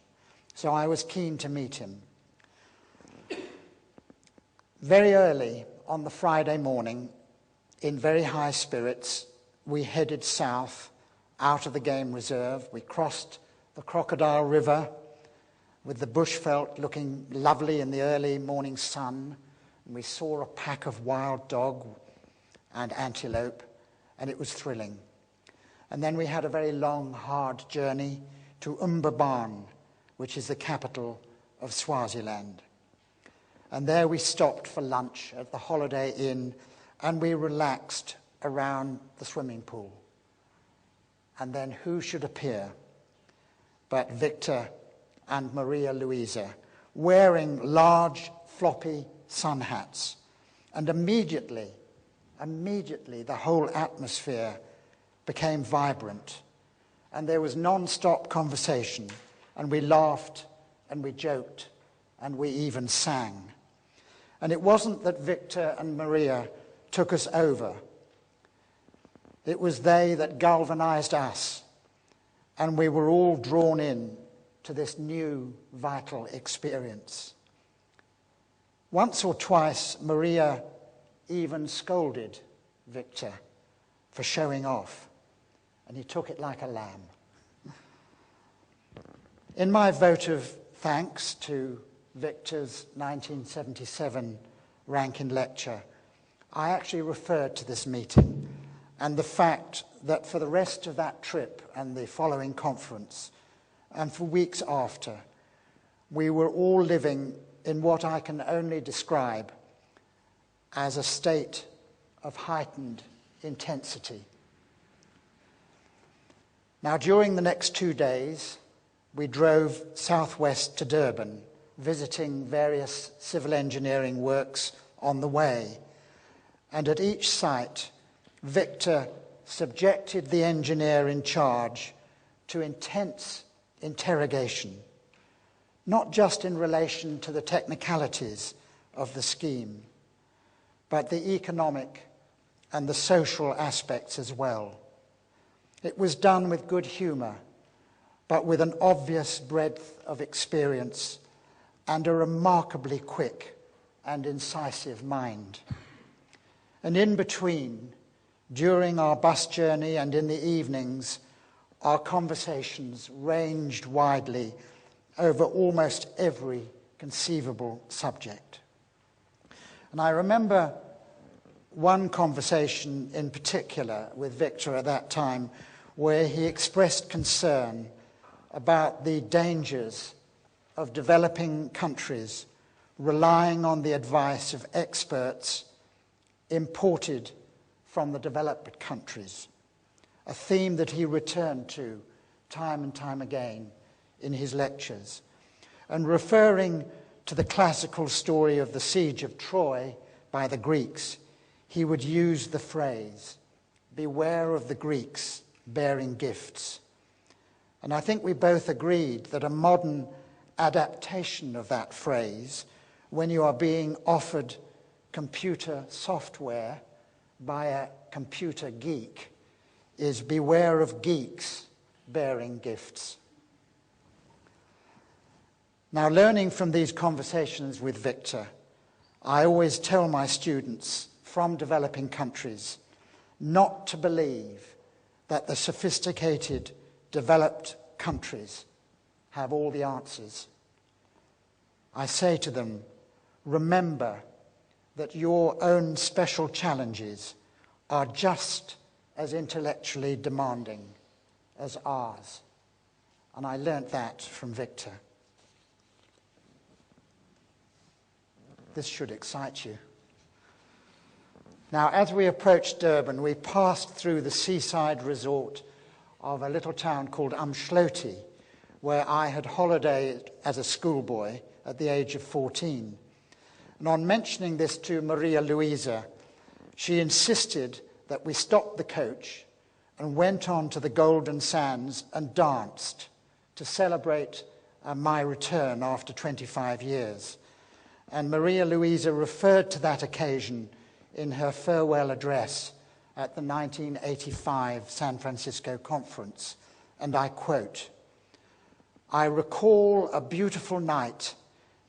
So I was keen to meet him. Very early on the Friday morning, in very high spirits, we headed south out of the game reserve. We crossed the Crocodile River with the bushveld looking lovely in the early morning sun. And we saw a pack of wild dog and antelope, and it was thrilling. And then we had a very long, hard journey to Mbaban, which is the capital of Swaziland. And there we stopped for lunch at the Holiday Inn, and we relaxed around the swimming pool. And then who should appear but Victor and Maria Luisa, wearing large, floppy sun hats. And immediately, the whole atmosphere became vibrant. And there was non-stop conversation, and we laughed, and we joked, and we even sang. And it wasn't that Victor and Maria took us over. It was they that galvanized us, and we were all drawn in to this new, vital experience. Once or twice, Maria even scolded Victor for showing off, and he took it like a lamb. In my vote of thanks to Victor's 1977 Rankin Lecture, I actually referred to this meeting and the fact that for the rest of that trip and the following conference, and for weeks after, we were all living in what I can only describe as a state of heightened intensity. Now, during the next 2 days, we drove southwest to Durban, visiting various civil engineering works on the way. And at each site, Victor subjected the engineer in charge to intense interrogation, not just in relation to the technicalities of the scheme, but the economic and the social aspects as well. It was done with good humor, but with an obvious breadth of experience and a remarkably quick and incisive mind. And in between, during our bus journey and in the evenings, our conversations ranged widely over almost every conceivable subject. And I remember one conversation in particular with Victor at that time where he expressed concern about the dangers of developing countries relying on the advice of experts imported from the developed countries, a theme that he returned to time and time again in his lectures. And referring to the classical story of the siege of Troy by the Greeks, he would use the phrase, "Beware of the Greeks bearing gifts." And I think we both agreed that a modern adaptation of that phrase, when you are being offered computer software by a computer geek, is beware of geeks bearing gifts. Now, learning from these conversations with Victor, I always tell my students from developing countries not to believe that the sophisticated developed countries have all the answers. I say to them, remember that your own special challenges are just as intellectually demanding as ours. And I learnt that from Victor. This should excite you. Now, as we approached Durban, we passed through the seaside resort of a little town called Umdloti, where I had holidayed as a schoolboy at the age of 14. And on mentioning this to Maria Luisa, she insisted that we stop the coach and went on to the Golden Sands and danced to celebrate my return after 25 years. And Maria Luisa referred to that occasion in her farewell address at the 1985 San Francisco conference, and I quote, "I recall a beautiful night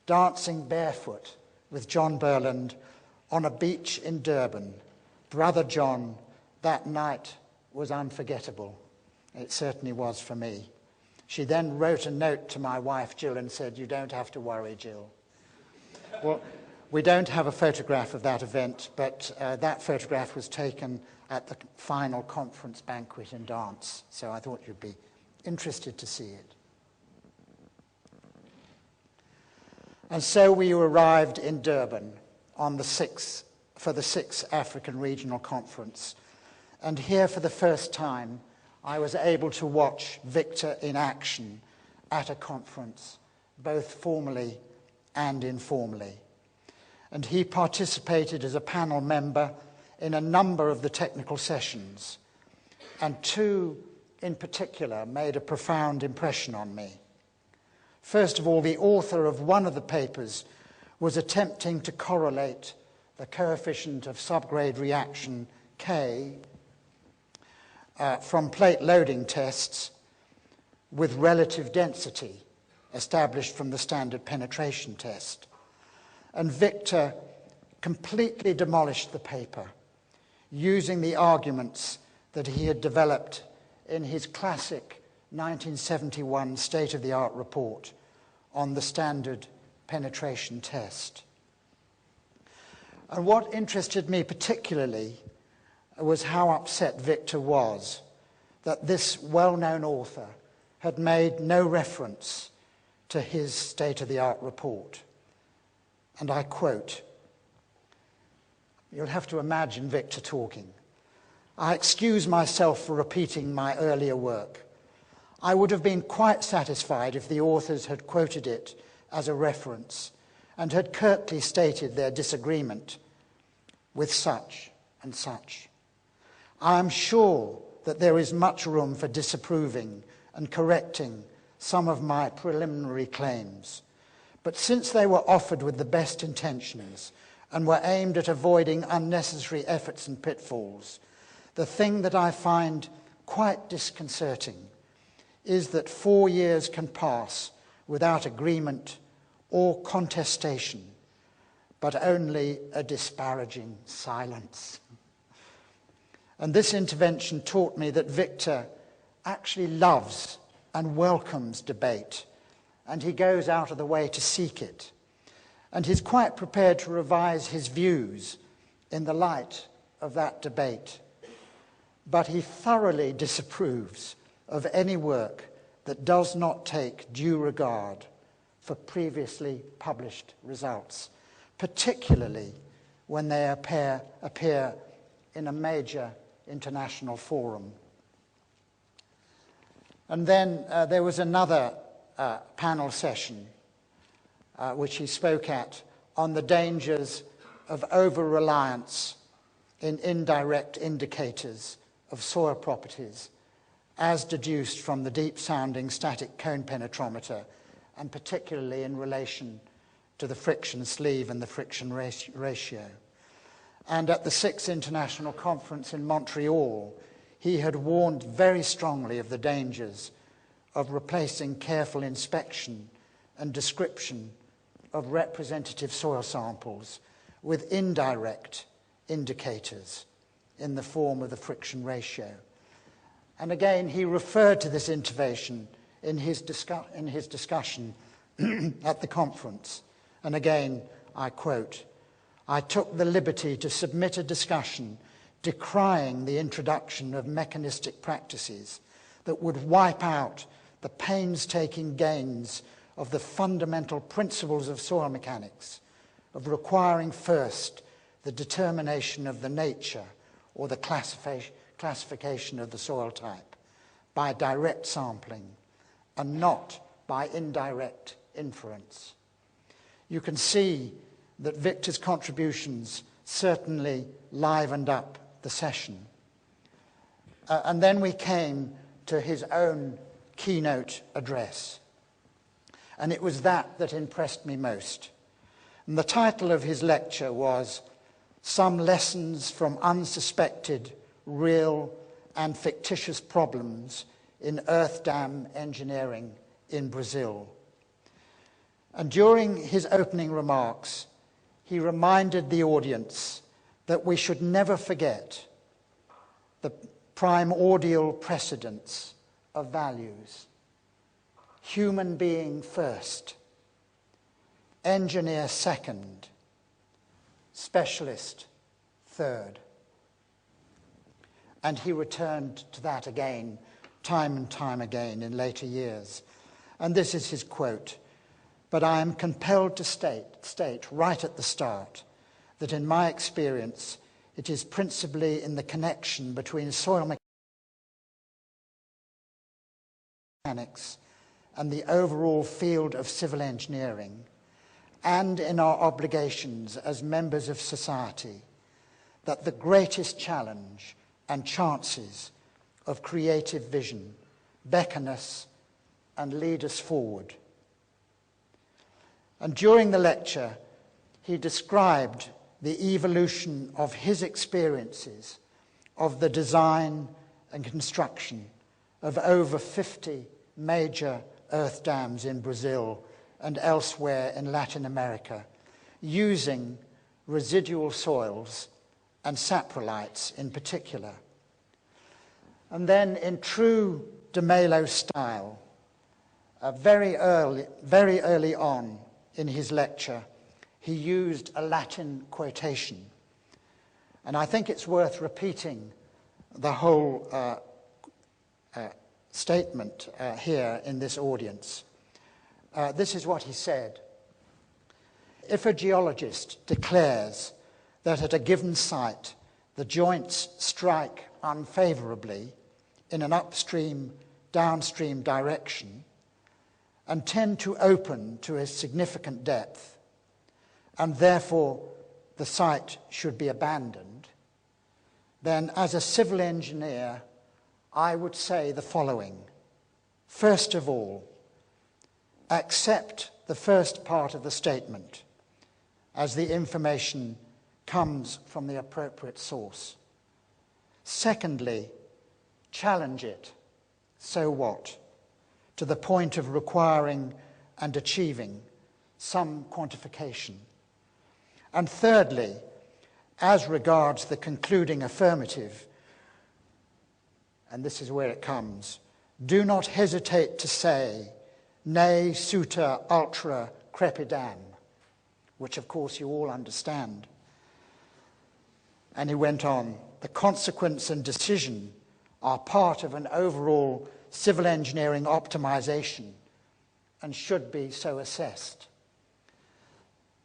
dancing barefoot with John Burland on a beach in Durban. Brother John, that night was unforgettable." It certainly was for me. She then wrote a note to my wife, Jill, and said, "You don't have to worry, Jill." Well, we don't have a photograph of that event, but that photograph was taken at the final conference banquet and dance, so I thought you'd be interested to see it. And so we arrived in Durban on for the 6th African Regional Conference, and here for the first time I was able to watch Victor in action at a conference, both formally and informally. And he participated as a panel member in a number of the technical sessions, and two in particular made a profound impression on me. First of all, the author of one of the papers was attempting to correlate the coefficient of subgrade reaction K from plate loading tests with relative density established from the standard penetration test. And Victor completely demolished the paper using the arguments that he had developed in his classic 1971 state-of-the-art report on the standard penetration test. And what interested me particularly was how upset Victor was that this well-known author had made no reference to his state-of-the-art report. And I quote, you'll have to imagine Victor talking, "I excuse myself for repeating my earlier work. I would have been quite satisfied if the authors had quoted it as a reference and had curtly stated their disagreement with such and such. I am sure that there is much room for disapproving and correcting some of my preliminary claims, but since they were offered with the best intentions and were aimed at avoiding unnecessary efforts and pitfalls, the thing that I find quite disconcerting is that 4 years can pass without agreement or contestation, but only a disparaging silence." And this intervention taught me that Victor actually loves and welcomes debate, and he goes out of the way to seek it. And he's quite prepared to revise his views in the light of that debate. But he thoroughly disapproves of any work that does not take due regard for previously published results, particularly when they appear in a major international forum. And then there was another panel session which he spoke at on the dangers of over-reliance in indirect indicators of soil properties as deduced from the deep-sounding static cone penetrometer, and particularly in relation to the friction sleeve and the friction ratio. And at the 6th International Conference in Montreal, he had warned very strongly of the dangers of replacing careful inspection and description of representative soil samples with indirect indicators in the form of the friction ratio. And again, he referred to this intervention in his discussion at the conference. And again, I quote, "I took the liberty to submit a discussion decrying the introduction of mechanistic practices that would wipe out the painstaking gains of the fundamental principles of soil mechanics, of requiring first the determination of the nature or the classification of the soil type by direct sampling and not by indirect inference." You can see that Victor's contributions certainly livened up the session. And then we came to his own keynote address. And it was that impressed me most. And the title of his lecture was "Some Lessons from Unsuspected, Real and Fictitious Problems in Earth Dam Engineering in Brazil." And during his opening remarks, he reminded the audience that we should never forget the primordial precedence of values. Human being first, engineer second, specialist third. And he returned to that again, time and time again in later years. And this is his quote: "But I am compelled to state right at the start that in my experience it is principally in the connection between soil mechanics and the overall field of civil engineering, and in our obligations as members of society, that the greatest challenge and chances of creative vision beckon us and lead us forward." And during the lecture, he described the evolution of his experiences of the design and construction of over 50 major earth dams in Brazil and elsewhere in Latin America, using residual soils and saprolites in particular. And then, in true de Mello style, very early on in his lecture, he used a Latin quotation. And I think it's worth repeating the whole statement here in this audience. This is what he said: "If a geologist declares that at a given site the joints strike unfavorably in an upstream-downstream direction and tend to open to a significant depth, and therefore the site should be abandoned, then as a civil engineer, I would say the following. First of all, accept the first part of the statement as the information comes from the appropriate source. Secondly, challenge it, so what, to the point of requiring and achieving some quantification. And thirdly, as regards the concluding affirmative, and this is where it comes, do not hesitate to say, ne suta ultra crepidam, which of course you all understand. And he went on, the consequence and decision are part of an overall civil engineering optimization and should be so assessed.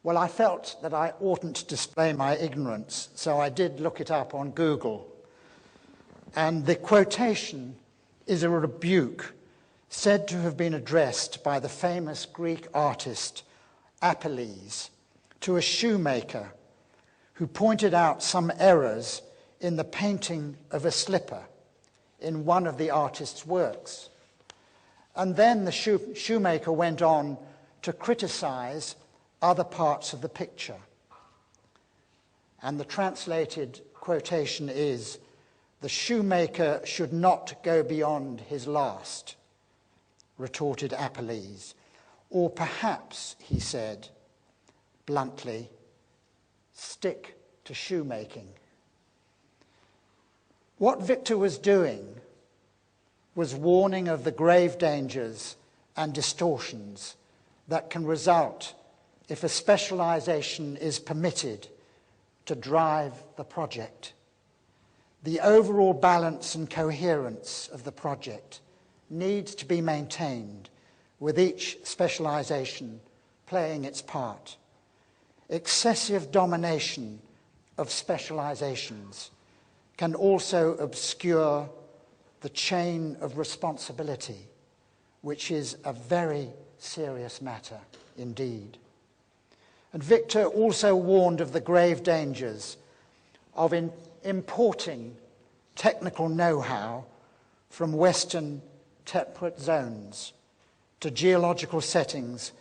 Well, I felt that I oughtn't display my ignorance, so I did look it up on Google. And the quotation is a rebuke said to have been addressed by the famous Greek artist Apelles to a shoemaker who pointed out some errors in the painting of a slipper in one of the artist's works. And then the shoemaker went on to criticize other parts of the picture. And the translated quotation is, the shoemaker should not go beyond his last, retorted Apelles. Or perhaps, he said, bluntly, stick to shoemaking. What Victor was doing was warning of the grave dangers and distortions that can result if a specialization is permitted to drive the project. The overall balance and coherence of the project needs to be maintained, with each specialization playing its part. Excessive domination of specializations can also obscure the chain of responsibility, which is a very serious matter indeed. And Victor also warned of the grave dangers of importing technical know-how from Western temperate zones to geological settings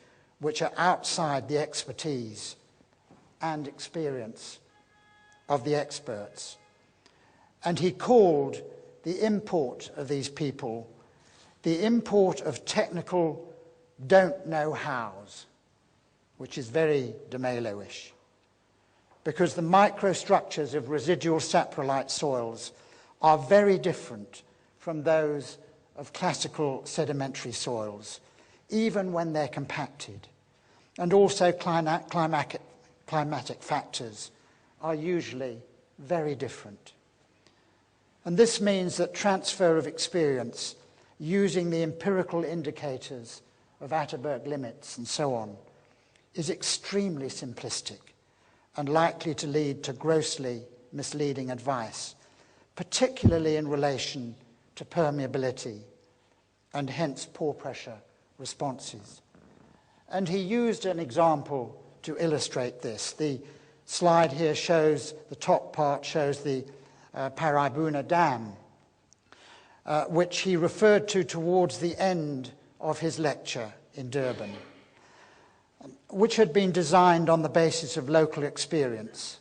which are outside the expertise and experience of the experts. And he called the import of these people the import of technical don't-know-hows, which is very de Mello-ish, because the microstructures of residual saprolite soils are very different from those of classical sedimentary soils, even when they're compacted. And also climatic factors are usually very different. And this means that transfer of experience using the empirical indicators of Atterberg limits and so on is extremely simplistic and likely to lead to grossly misleading advice, particularly in relation to permeability and hence pore pressure responses. And he used an example to illustrate this. The slide here shows, the top part shows the Paraibuna Dam, which he referred to towards the end of his lecture in Durban, which had been designed on the basis of local experience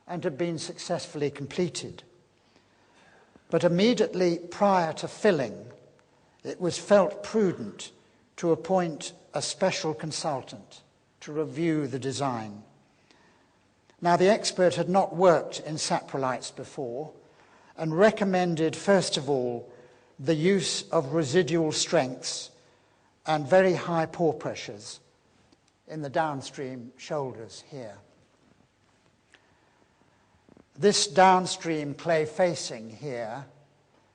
and had been successfully completed. But immediately prior to filling, it was felt prudent to appoint a special consultant to review the design. Now, the expert had not worked in saprolites before and recommended, first of all, the use of residual strengths and very high pore pressures in the downstream shoulders here. This downstream clay facing here,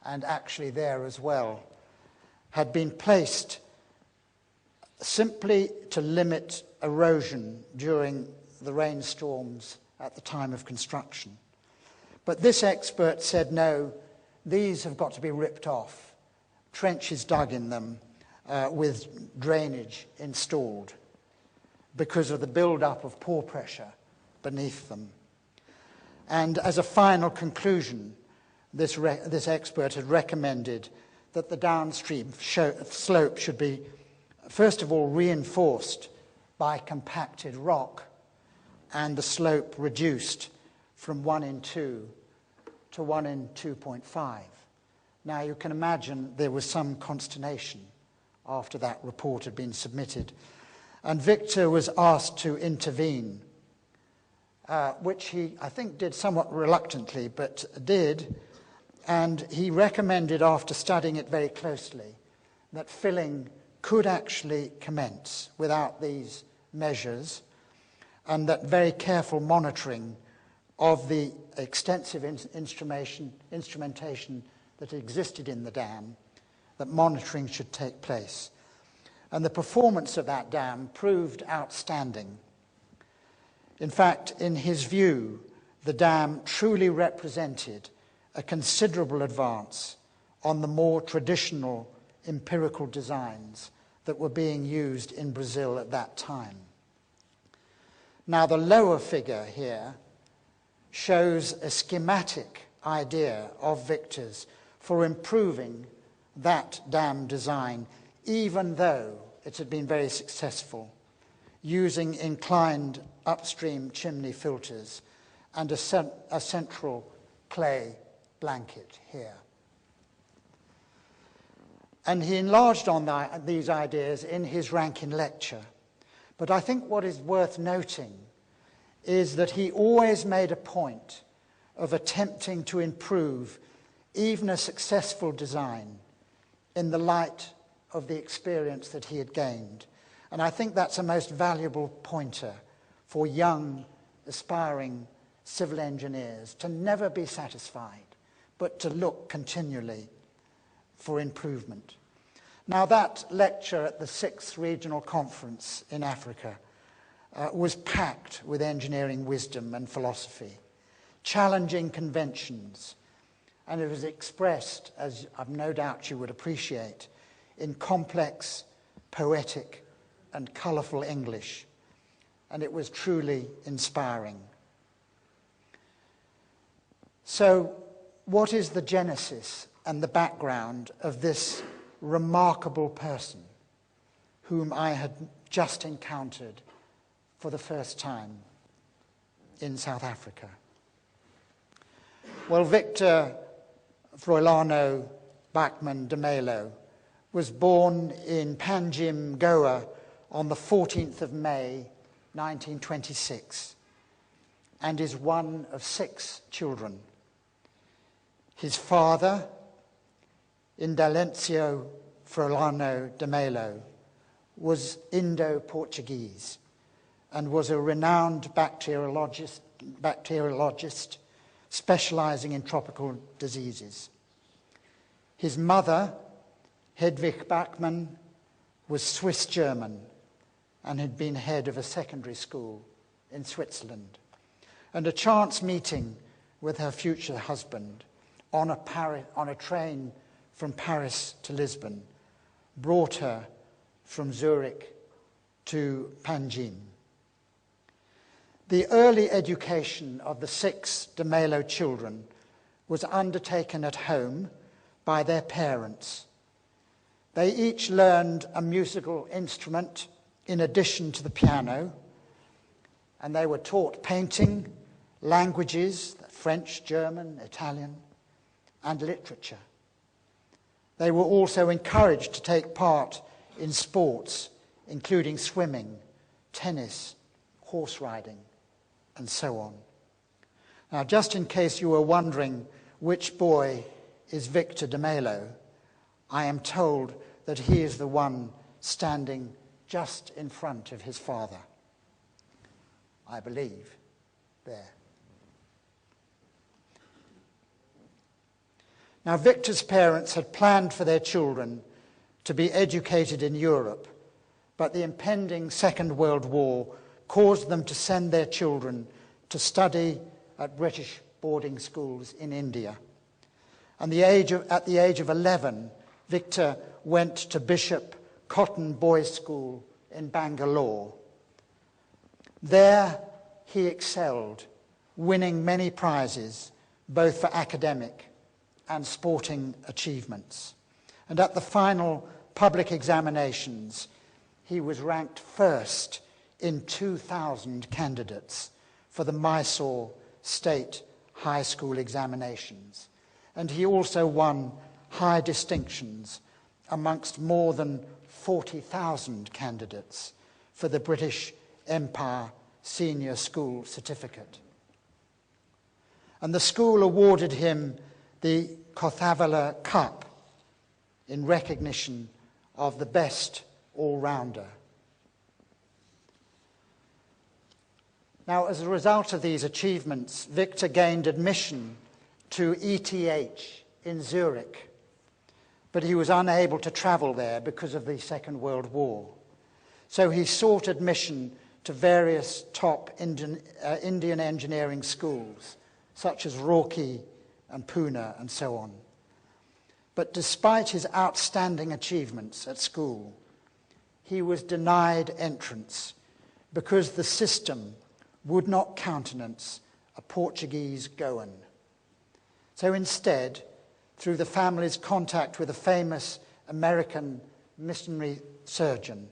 and actually there as well, had been placed simply to limit erosion during the rainstorms at the time of construction. But this expert said, no, these have got to be ripped off, trenches dug in them with drainage installed because of the build-up of pore pressure beneath them. And as a final conclusion, this expert had recommended that the downstream slope should be, first of all, reinforced by compacted rock and the slope reduced from 1 in 2 to 1 in 2.5. Now, you can imagine there was some consternation after that report had been submitted. And Victor was asked to intervene, which he, I think, did somewhat reluctantly, but did. And he recommended, after studying it very closely, that filling could actually commence without these measures, and that very careful monitoring of the extensive instrumentation that existed in the dam, that monitoring should take place. And the performance of that dam proved outstanding. In fact, in his view, the dam truly represented a considerable advance on the more traditional empirical designs that were being used in Brazil at that time. Now, the lower figure here shows a schematic idea of Victor's for improving that dam design, even though it had been very successful, using inclined upstream chimney filters and a central clay blanket here. And he enlarged on these ideas in his Rankin lecture. But I think what is worth noting is that he always made a point of attempting to improve even a successful design in the light of the experience that he had gained. And I think that's a most valuable pointer for young, aspiring civil engineers to never be satisfied, but to look continually for improvement. Now, that lecture at the 6th Regional Conference in Africa was packed with engineering wisdom and philosophy, challenging conventions, and it was expressed, as I've no doubt you would appreciate, in complex, poetic, and colourful English, and it was truly inspiring. So, what is the genesis and the background of this remarkable person whom I had just encountered for the first time in South Africa? Well, Victor Froilano Bachmann de Mello was born in Panjim, Goa on the 14th of May, 1926, and is one of 6 children. His father, Indalencio Froilano de Mello, was Indo-Portuguese and was a renowned bacteriologist specializing in tropical diseases. His mother, Hedwig Bachmann, was Swiss-German and had been head of a secondary school in Switzerland. And a chance meeting with her future husband on a train from Paris to Lisbon brought her from Zurich to Panjim. The early education of the 6 de Mello children was undertaken at home by their parents. They each learned a musical instrument in addition to the piano, and they were taught painting, languages, French, German, Italian, and literature. They were also encouraged to take part in sports, including swimming, tennis, horse riding, and so on. Now, just in case you were wondering which boy is Victor de Mello, I am told that he is the one standing just in front of his father. I believe there. Now, Victor's parents had planned for their children to be educated in Europe, but the impending Second World War caused them to send their children to study at British boarding schools in India. And at the age of 11, Victor went to Bishop Cotton Boys' School in Bangalore. There he excelled, winning many prizes, both for academic and sporting achievements. And at the final public examinations, he was ranked first in 2,000 candidates for the Mysore State High School examinations. And he also won high distinctions amongst more than 40,000 candidates for the British Empire Senior School Certificate. And the school awarded him the Kothavala Cup in recognition of the best all-rounder. Now, as a result of these achievements, Victor gained admission to ETH in Zurich, but he was unable to travel there because of the Second World War. So he sought admission to various top Indian engineering schools, such as Roorkee and Pune and so on. But despite his outstanding achievements at school, he was denied entrance because the system would not countenance a Portuguese Goan. So instead, through the family's contact with a famous American missionary surgeon,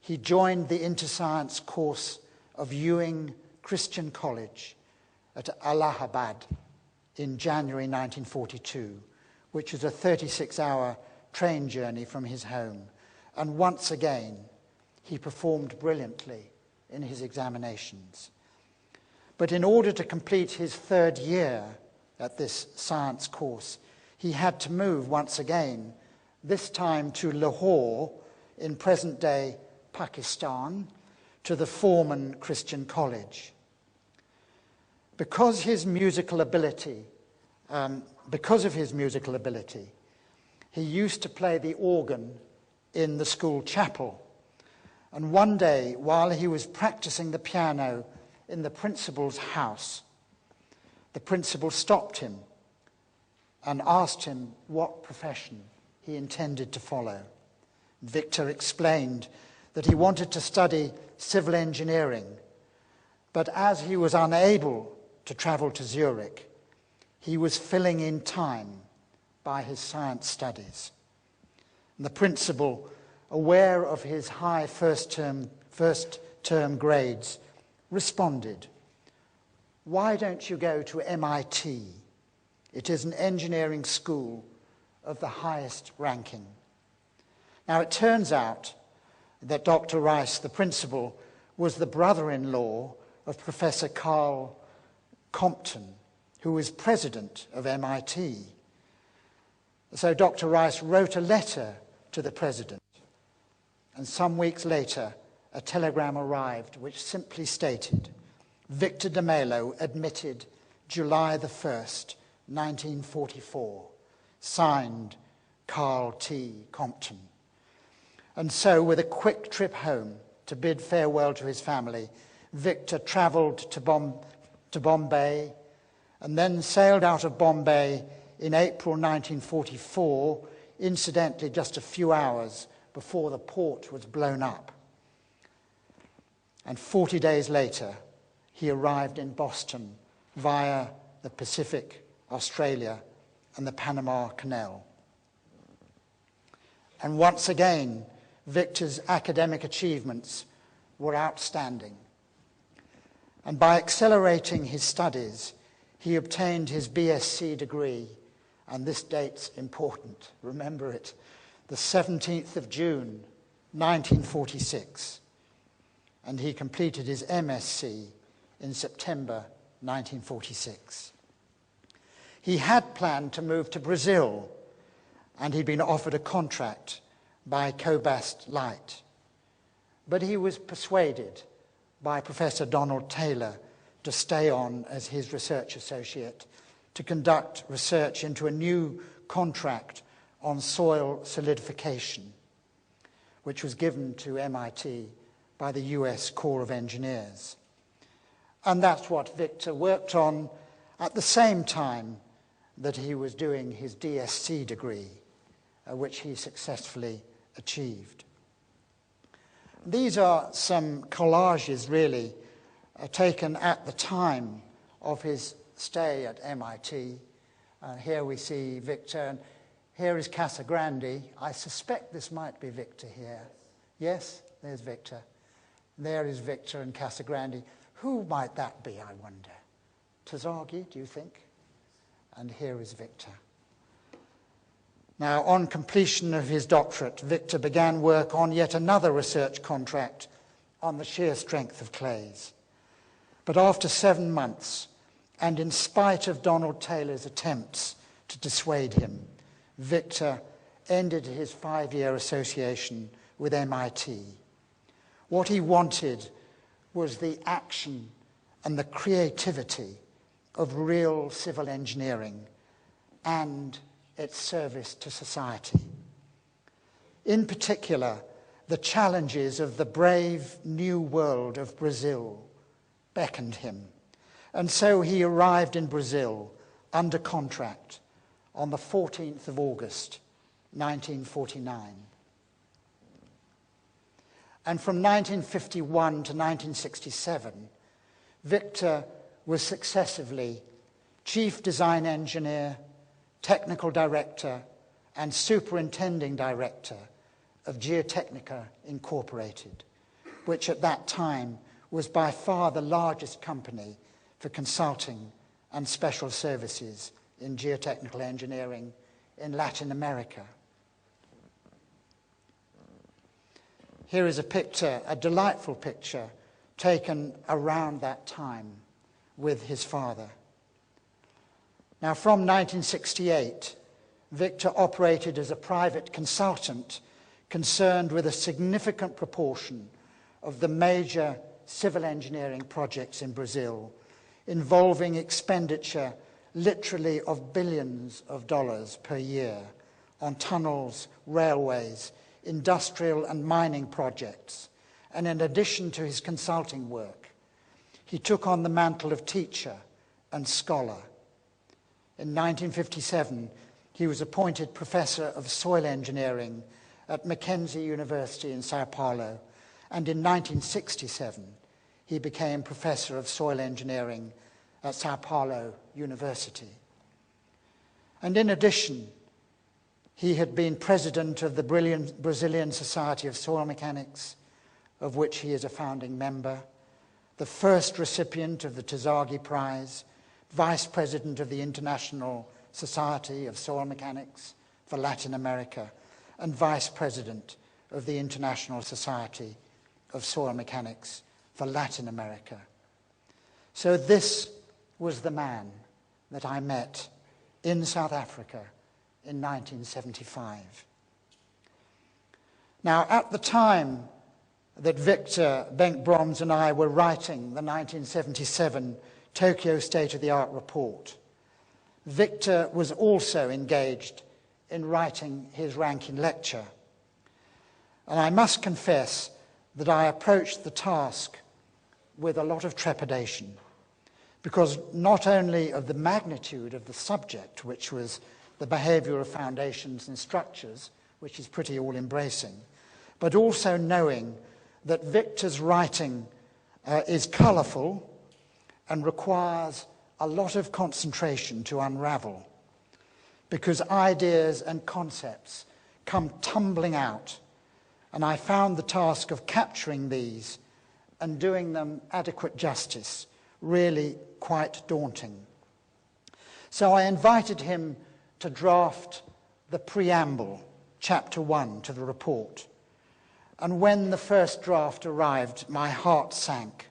he joined the inter-science course of Ewing Christian College at Allahabad in January 1942, which was a 36-hour train journey from his home. And once again, he performed brilliantly in his examinations. But in order to complete his 3rd year at this science course, he had to move once again, this time to Lahore in present-day Pakistan, to the Foreman Christian College. Because of his musical ability, he used to play the organ in the school chapel. And one day, while he was practicing the piano in the principal's house, the principal stopped him and asked him what profession he intended to follow. Victor explained that he wanted to study civil engineering, but as he was unable to travel to Zurich, he was filling in time by his science studies. And the principal, aware of his high first term grades, responded, "Why don't you go to MIT? It is an engineering school of the highest ranking." Now, it turns out that Dr. Rice, the principal, was the brother-in-law of Professor Carl Compton, who was president of MIT. So Dr. Rice wrote a letter to the president, and some weeks later, a telegram arrived which simply stated, "Victor de Mello admitted July the 1st, 1944, signed Carl T. Compton." And so, with a quick trip home to bid farewell to his family, Victor travelled to Bombay and then sailed out of Bombay in April 1944, incidentally just a few hours before the port was blown up. And 40 days later, he arrived in Boston via the Pacific, Australia, and the Panama Canal. And once again, Victor's academic achievements were outstanding. And by accelerating his studies, he obtained his BSc degree, and this date's important, remember it, the 17th of June, 1946. And he completed his MSc in September 1946. He had planned to move to Brazil, and he'd been offered a contract by Cobast Light. But he was persuaded by Professor Donald Taylor to stay on as his research associate to conduct research into a new contract on soil solidification, which was given to MIT by the US Corps of Engineers. And that's what Victor worked on at the same time that he was doing his DSc degree, which he successfully achieved. These are some collages, really, taken at the time of his stay at MIT. Here we see Victor, and here is Casa Grande. I suspect this might be Victor here. Yes, there's Victor. There is Victor and Casa Grande. Who might that be, I wonder? Tazagi, do you think? And here is Victor. Now, on completion of his doctorate, Victor began work on yet another research contract on the shear strength of clays. But after 7 months, and in spite of Donald Taylor's attempts to dissuade him, Victor ended his 5-year association with MIT. What he wanted was the action and the creativity of real civil engineering and its service to society. In particular, the challenges of the brave new world of Brazil beckoned him, and so he arrived in Brazil under contract on the 14th of August, 1949. And from 1951 to 1967, Victor was successively chief design engineer, technical director, and superintending director of Geotechnica Incorporated, which at that time was by far the largest company for consulting and special services in geotechnical engineering in Latin America. Here is a picture, a delightful picture, taken around that time with his father. Now, from 1968, Victor operated as a private consultant, concerned with a significant proportion of the major civil engineering projects in Brazil, involving expenditure literally of billions of dollars per year on tunnels, railways, industrial and mining projects. And in addition to his consulting work, he took on the mantle of teacher and scholar. In 1957, he was appointed Professor of Soil Engineering at Mackenzie University in Sao Paulo, and in 1967, he became Professor of Soil Engineering at Sao Paulo University. And in addition, he had been president of the Brazilian Society of Soil Mechanics, of which he is a founding member, the first recipient of the Tazagi Prize, vice president of the International Society of Soil Mechanics for Latin America, and vice president of the International Society of Soil Mechanics for Latin America. So this was the man that I met in South Africa in 1975. Now, at the time that Victor Benck-Broms and I were writing the 1977 Tokyo State-of-the-Art report, Victor was also engaged in writing his ranking lecture. And I must confess that I approached the task with a lot of trepidation, because not only of the magnitude of the subject, which was the behavior of foundations and structures, which is pretty all-embracing, but also knowing that Victor's writing is colourful and requires a lot of concentration to unravel, because ideas and concepts come tumbling out, and I found the task of capturing these and doing them adequate justice really quite daunting. So I invited him to draft the preamble, chapter 1, to the report. And when the first draft arrived, my heart sank,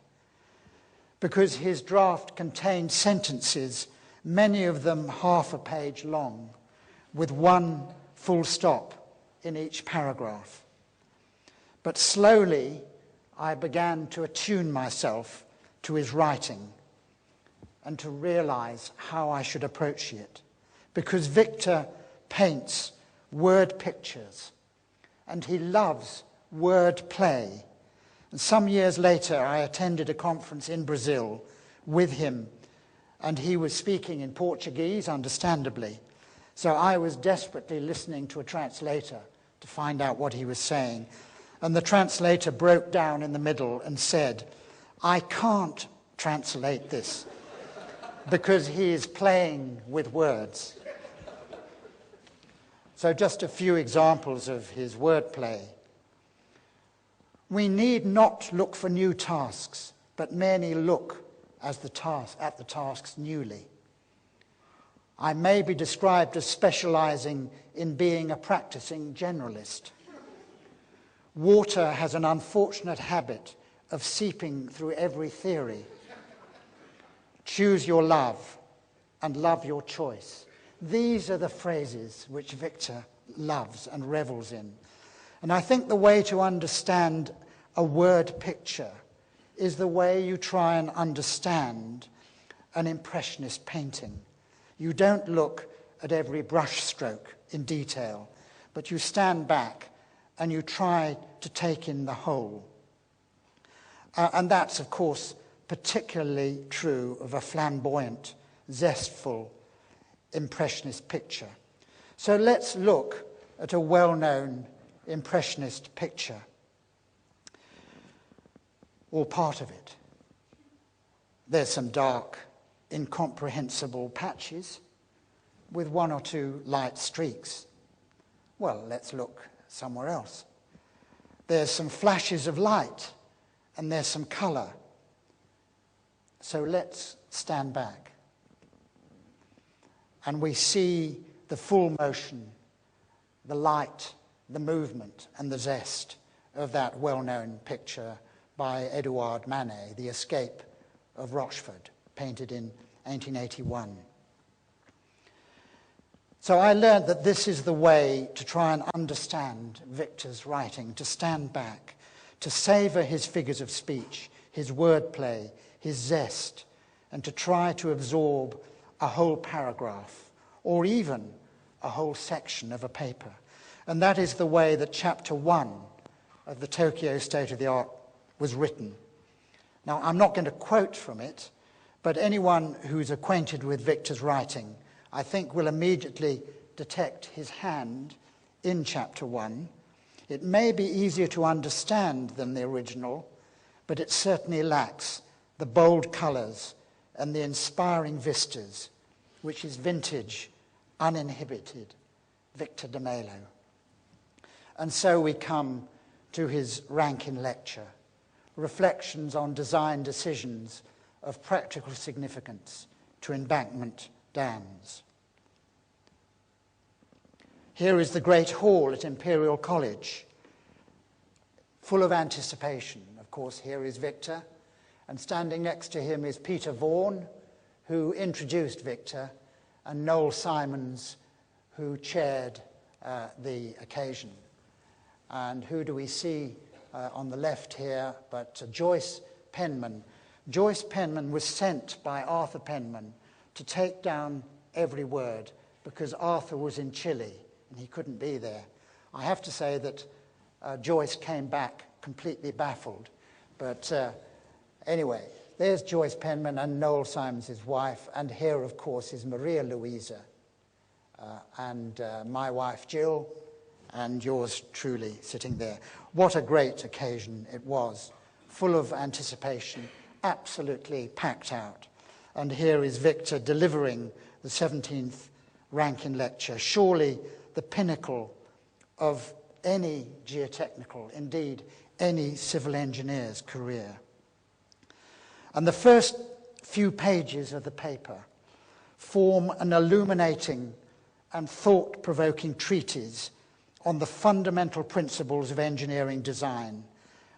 because his draft contained sentences, many of them half a page long, with one full stop in each paragraph. But slowly, I began to attune myself to his writing and to realize how I should approach it, because Victor paints word pictures and he loves word play. And some years later, I attended a conference in Brazil with him, and he was speaking in Portuguese, understandably. So I was desperately listening to a translator to find out what he was saying. And the translator broke down in the middle and said, "I can't translate this because he is playing with words." So just a few examples of his wordplay. We need not look for new tasks, but merely look at the tasks newly. I may be described as specializing in being a practicing generalist. Water has an unfortunate habit of seeping through every theory. Choose your love and love your choice. These are the phrases which Victor loves and revels in. And I think the way to understand a word picture is the way you try and understand an impressionist painting. You don't look at every brush stroke in detail, but you stand back and you try to take in the whole. And that's, of course, particularly true of a flamboyant, zestful, impressionist picture. So let's look at a well-known impressionist picture, or part of it. There's some dark, incomprehensible patches with one or two light streaks. Well, let's look somewhere else. There's some flashes of light and there's some color. So let's stand back. And we see the full motion, the light, the movement, and the zest of that well-known picture by Edouard Manet, The Escape of Rochefort, painted in 1881. So I learned that this is the way to try and understand Victor's writing, to stand back, to savour his figures of speech, his wordplay, his zest, and to try to absorb a whole paragraph or even a whole section of a paper. And that is the way that Chapter 1 of the Tokyo State of the Art was written. Now, I'm not going to quote from it, but anyone who's acquainted with Victor's writing, I think, will immediately detect his hand in Chapter 1. It may be easier to understand than the original, but it certainly lacks the bold colours and the inspiring vistas, which is vintage, uninhibited Victor de Mello. And so we come to his Rankin lecture, Reflections on Design Decisions of Practical Significance to Embankment Dams. Here is the Great Hall at Imperial College, full of anticipation. Of course, here is Victor, and standing next to him is Peter Vaughan, who introduced Victor, and Noel Simons, who chaired the occasion. And who do we see on the left here but Joyce Penman. Joyce Penman was sent by Arthur Penman to take down every word because Arthur was in Chile and he couldn't be there. I have to say that Joyce came back completely baffled. But anyway, there's Joyce Penman and Noel Simons, his wife, and here, of course, is Maria Louisa and my wife, Jill, and yours truly sitting there. What a great occasion it was, full of anticipation, absolutely packed out. And here is Victor delivering the 17th Rankin lecture, surely the pinnacle of any geotechnical, indeed any civil engineer's career. And the first few pages of the paper form an illuminating and thought-provoking treatise on the fundamental principles of engineering design,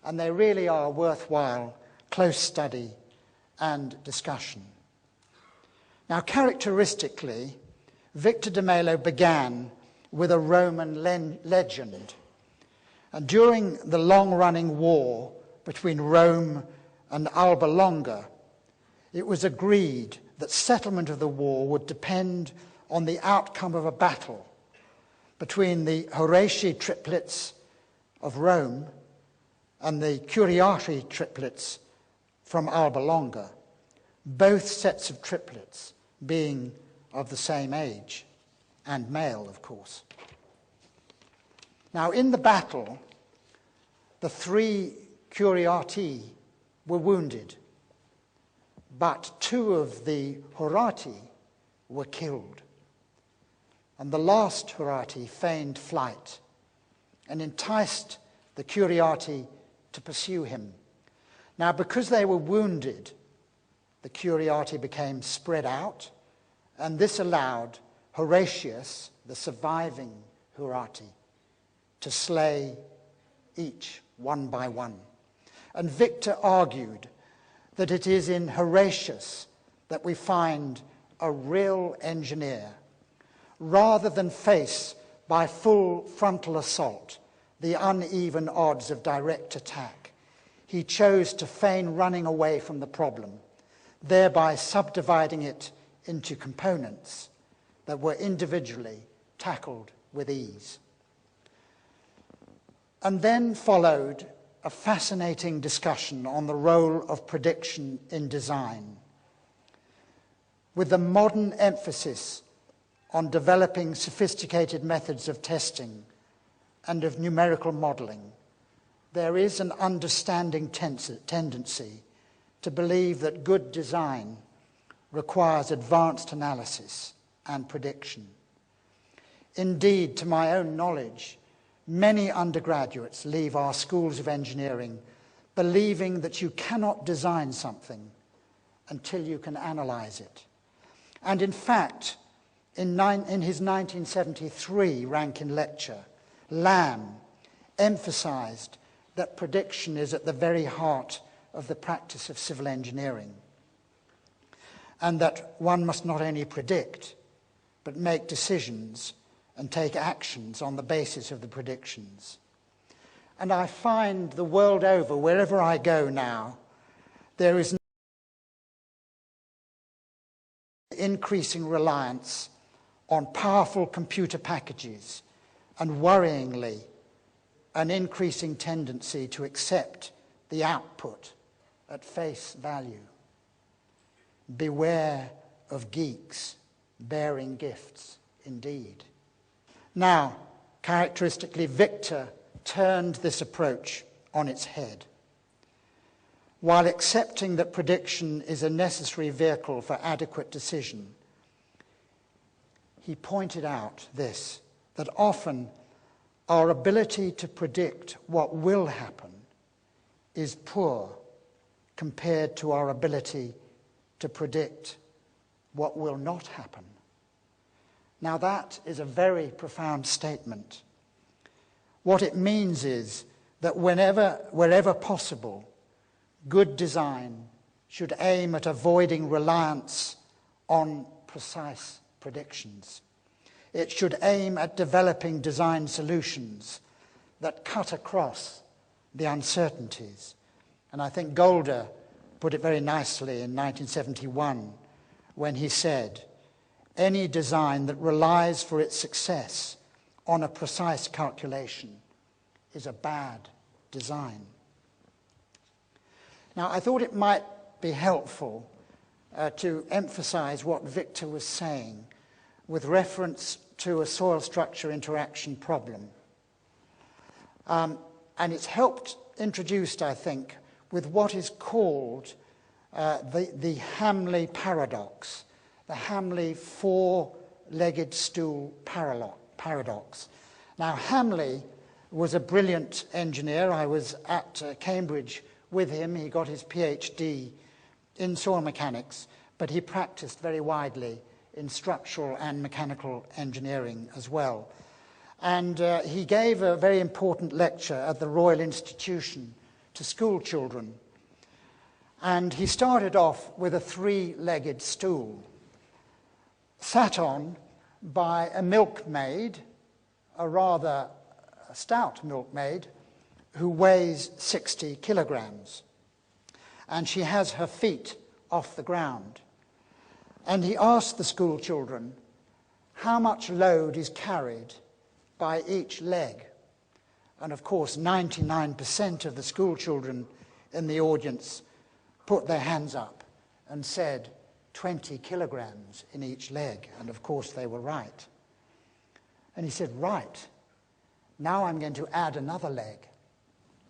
and they really are worthwhile close study and discussion. Now, characteristically, Victor de Mello began with a Roman legend, and during the long-running war between Rome and Alba Longa, it was agreed that settlement of the war would depend on the outcome of a battle between the Horatii triplets of Rome and the Curiati triplets from Alba Longa, both sets of triplets being of the same age, and male, of course. Now, in the battle, the three Curiati were wounded, but two of the Horatii were killed. And the last Horatii feigned flight and enticed the Curiati to pursue him. Now, because they were wounded, the Curiati became spread out, and this allowed Horatius, the surviving Horatii, to slay each one by one. And Victor argued that it is in Horatius that we find a real engineer, rather than face by full frontal assault the uneven odds of direct attack. He chose to feign running away from the problem, thereby subdividing it into components that were individually tackled with ease. And then followed a fascinating discussion on the role of prediction in design, with the modern emphasis on developing sophisticated methods of testing and of numerical modelling. There is an understanding tendency to believe that good design requires advanced analysis and prediction. Indeed, to my own knowledge, many undergraduates leave our schools of engineering believing that you cannot design something until you can analyse it. And in fact, in his 1973 Rankin lecture, Lamb emphasised that prediction is at the very heart of the practice of civil engineering, and that one must not only predict, but make decisions and take actions on the basis of the predictions. And I find the world over, wherever I go now, there is increasing reliance on powerful computer packages and, worryingly, an increasing tendency to accept the output at face value. Beware of geeks bearing gifts, indeed. Now, characteristically, Victor turned this approach on its head. While accepting that prediction is a necessary vehicle for adequate decision, he pointed out this, that often our ability to predict what will happen is poor compared to our ability to predict what will not happen. Now that is a very profound statement. What it means is that wherever possible, good design should aim at avoiding reliance on precise predictions. It should aim at developing design solutions that cut across the uncertainties. And I think Golder put it very nicely in 1971 when he said, "Any design that relies for its success on a precise calculation is a bad design." Now, I thought it might be helpful to emphasize what Victor was saying with reference to a soil structure interaction problem. And it's helped introduced, I think, with what is called the Hamley paradox, the Hamley four-legged stool paradox. Now, Hamley was a brilliant engineer. I was at Cambridge with him. He got his PhD in soil mechanics, but he practiced very widely in structural and mechanical engineering as well. And he gave a very important lecture at the Royal Institution to school children. And he started off with a three-legged stool, sat on by a milkmaid, a rather stout milkmaid, who weighs 60 kilograms. And she has her feet off the ground. And he asked the school children how much load is carried by each leg. And of course, 99% of the school children in the audience put their hands up and said 20 kilograms in each leg. And of course, they were right. And he said, "Right, now I'm going to add another leg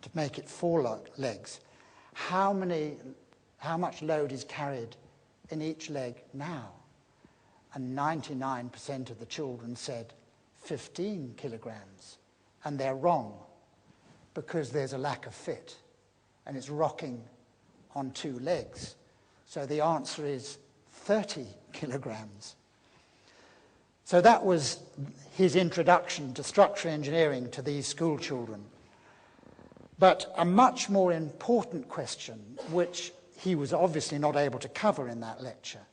to make it 4 legs. How much load is carried in each leg now?" And 99% of the children said 15 kilograms. And they're wrong, because there's a lack of fit, and it's rocking on 2 legs. So the answer is 30 kilograms. So that was his introduction to structural engineering to these school children. But a much more important question, which he was obviously not able to cover in that lecture,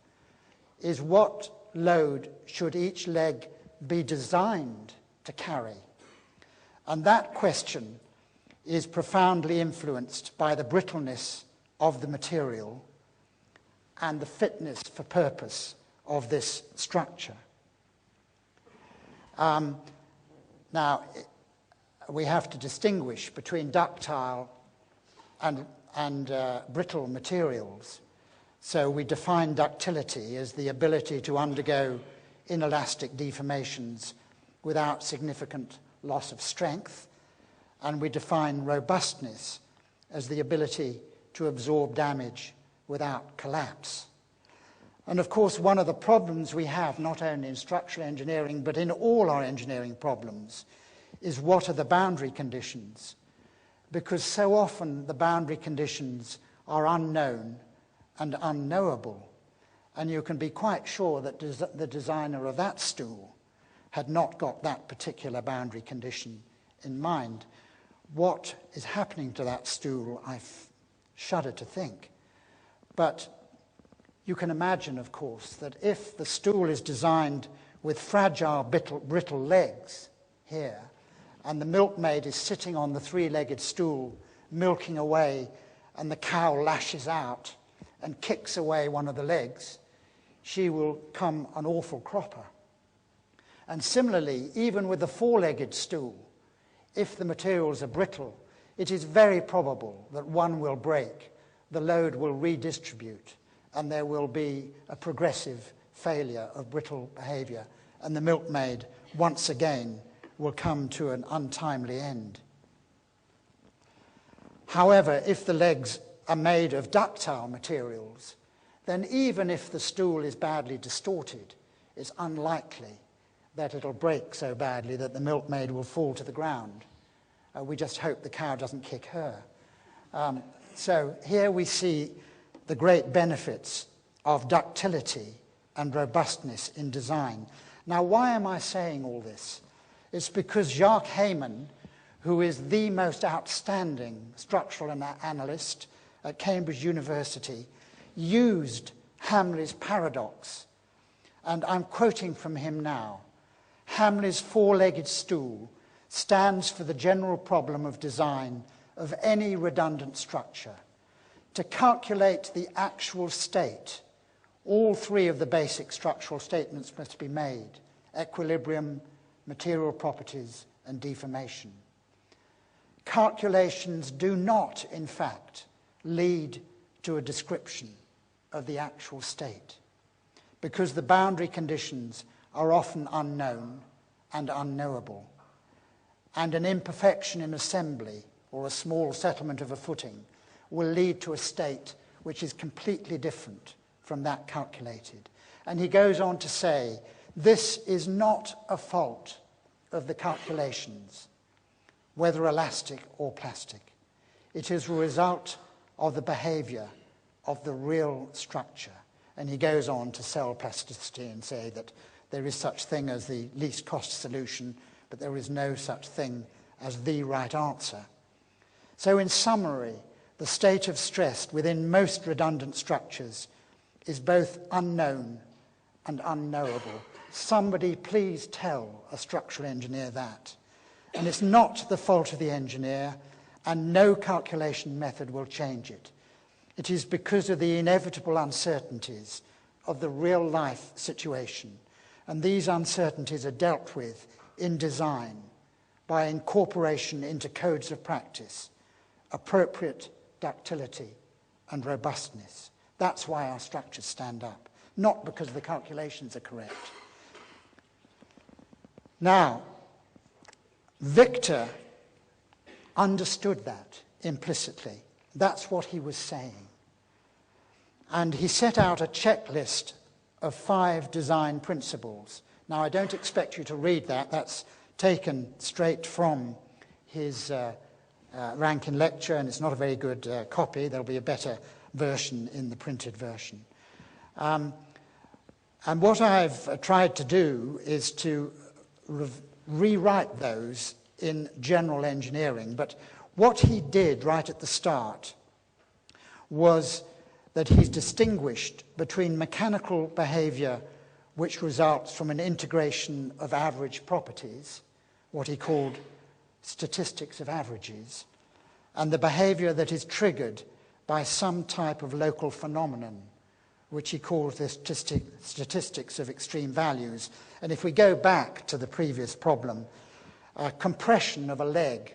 is what load should each leg be designed to carry? And that question is profoundly influenced by the brittleness of the material and the fitness for purpose of this structure. Now, we have to distinguish between ductile and brittle materials. So we define ductility as the ability to undergo inelastic deformations without significant loss of strength, and we define robustness as the ability to absorb damage without collapse. And of course, one of the problems we have, not only in structural engineering, but in all our engineering problems, is what are the boundary conditions? Because so often the boundary conditions are unknown and unknowable, and you can be quite sure that the designer of that stool had not got that particular boundary condition in mind. What is happening to that stool, I shudder to think. But you can imagine, of course, that if the stool is designed with fragile, brittle legs here, and the milkmaid is sitting on the three-legged stool, milking away, and the cow lashes out and kicks away one of the legs, she will come an awful cropper. And similarly, even with the four-legged stool, if the materials are brittle, it is very probable that one will break, the load will redistribute, and there will be a progressive failure of brittle behavior, and the milkmaid, once again, will come to an untimely end. However, if the legs are made of ductile materials, then even if the stool is badly distorted, it's unlikely that it'll break so badly that the milkmaid will fall to the ground. We just hope the cow doesn't kick her. So here we see the great benefits of ductility and robustness in design. Now, why am I saying all this? It's because Jacques Heyman, who is the most outstanding structural analyst at Cambridge University, used Hamley's paradox. And I'm quoting from him now. Hamley's four-legged stool stands for the general problem of design of any redundant structure. To calculate the actual state, all three of the basic structural statements must be made: equilibrium, material properties, and deformation. Calculations do not, in fact, lead to a description of the actual state, because the boundary conditions are often unknown and unknowable, and an imperfection in assembly or a small settlement of a footing will lead to a state which is completely different from that calculated. And he goes on to say, this is not a fault of the calculations, whether elastic or plastic. It is a result of the behavior of the real structure. And he goes on to sell plasticity and say that there is such thing as the least cost solution, but there is no such thing as the right answer. So in summary, the state of stress within most redundant structures is both unknown and unknowable. Somebody please tell a structural engineer that. And it's not the fault of the engineer, and no calculation method will change it. It is because of the inevitable uncertainties of the real-life situation. And these uncertainties are dealt with in design by incorporation into codes of practice, appropriate ductility and robustness. That's why our structures stand up, not because the calculations are correct. Now, Victor understood that implicitly. That's what he was saying. And he set out a checklist of 5 design principles. Now, I don't expect you to read that. That's taken straight from his Rankin lecture, and it's not a very good copy. There'll be a better version in the printed version. And what I've tried to do is to rewrite those in general engineering. But what he did right at the start was that he's distinguished between mechanical behavior which results from an integration of average properties, what he called statistics of averages, and the behavior that is triggered by some type of local phenomenon, which he calls the statistics of extreme values. And if we go back to the previous problem, compression of a leg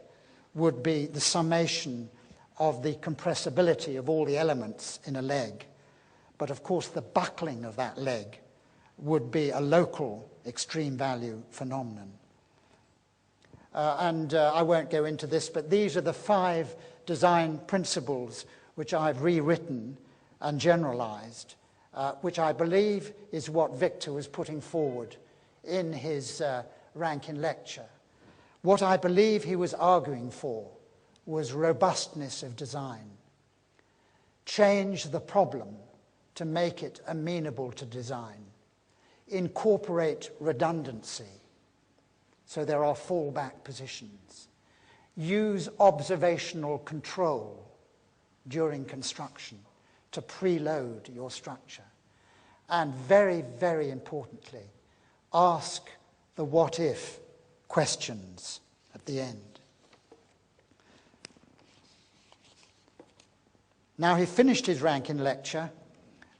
would be the summation of the compressibility of all the elements in a leg. But of course, the buckling of that leg would be a local extreme value phenomenon. I won't go into this, but these are the 5 design principles which I've rewritten and generalized, which I believe is what Victor was putting forward in his Rankin lecture. What I believe he was arguing for was robustness of design. Change the problem to make it amenable to design. Incorporate redundancy, so there are fallback positions. Use observational control during construction to preload your structure. And very, very importantly, ask the what-if questions at the end. Now, he finished his Rankin lecture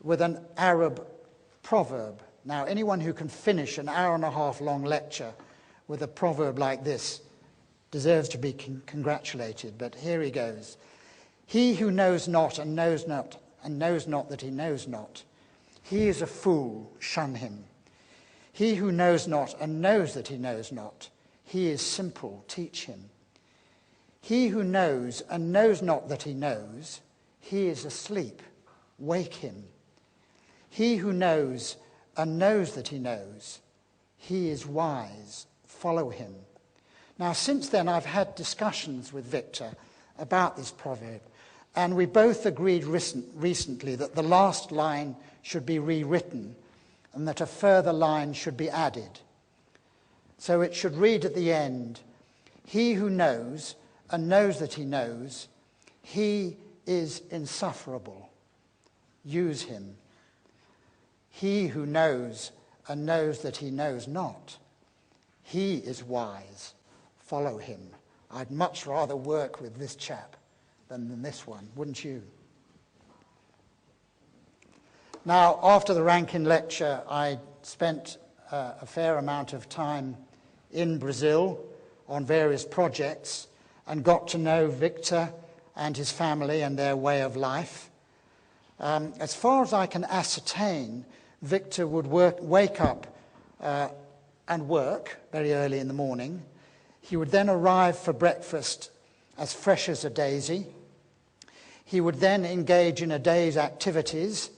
with an Arab proverb. Now, anyone who can finish an hour-and-a-half long lecture with a proverb like this deserves to be congratulated, but here he goes. He who knows not and knows not that he knows not, he is a fool, shun him. He who knows not and knows that he knows not, he is simple, teach him. He who knows and knows not that he knows, he is asleep, wake him. He who knows and knows that he knows, he is wise, follow him. Now, since then, I've had discussions with Victor about this proverb, and we both agreed recently that the last line should be rewritten and that a further line should be added. So it should read at the end, he who knows and knows that he knows, he is insufferable. Use him. He who knows and knows that he knows not, he is wise. Follow him. I'd much rather work with this chap than this one, wouldn't you? Now, after the Rankin lecture, I spent a fair amount of time in Brazil on various projects and got to know Victor and his family and their way of life. As far as I can ascertain, Victor would wake up and work very early in the morning. He would then arrive for breakfast as fresh as a daisy. He would then engage in a day's activities,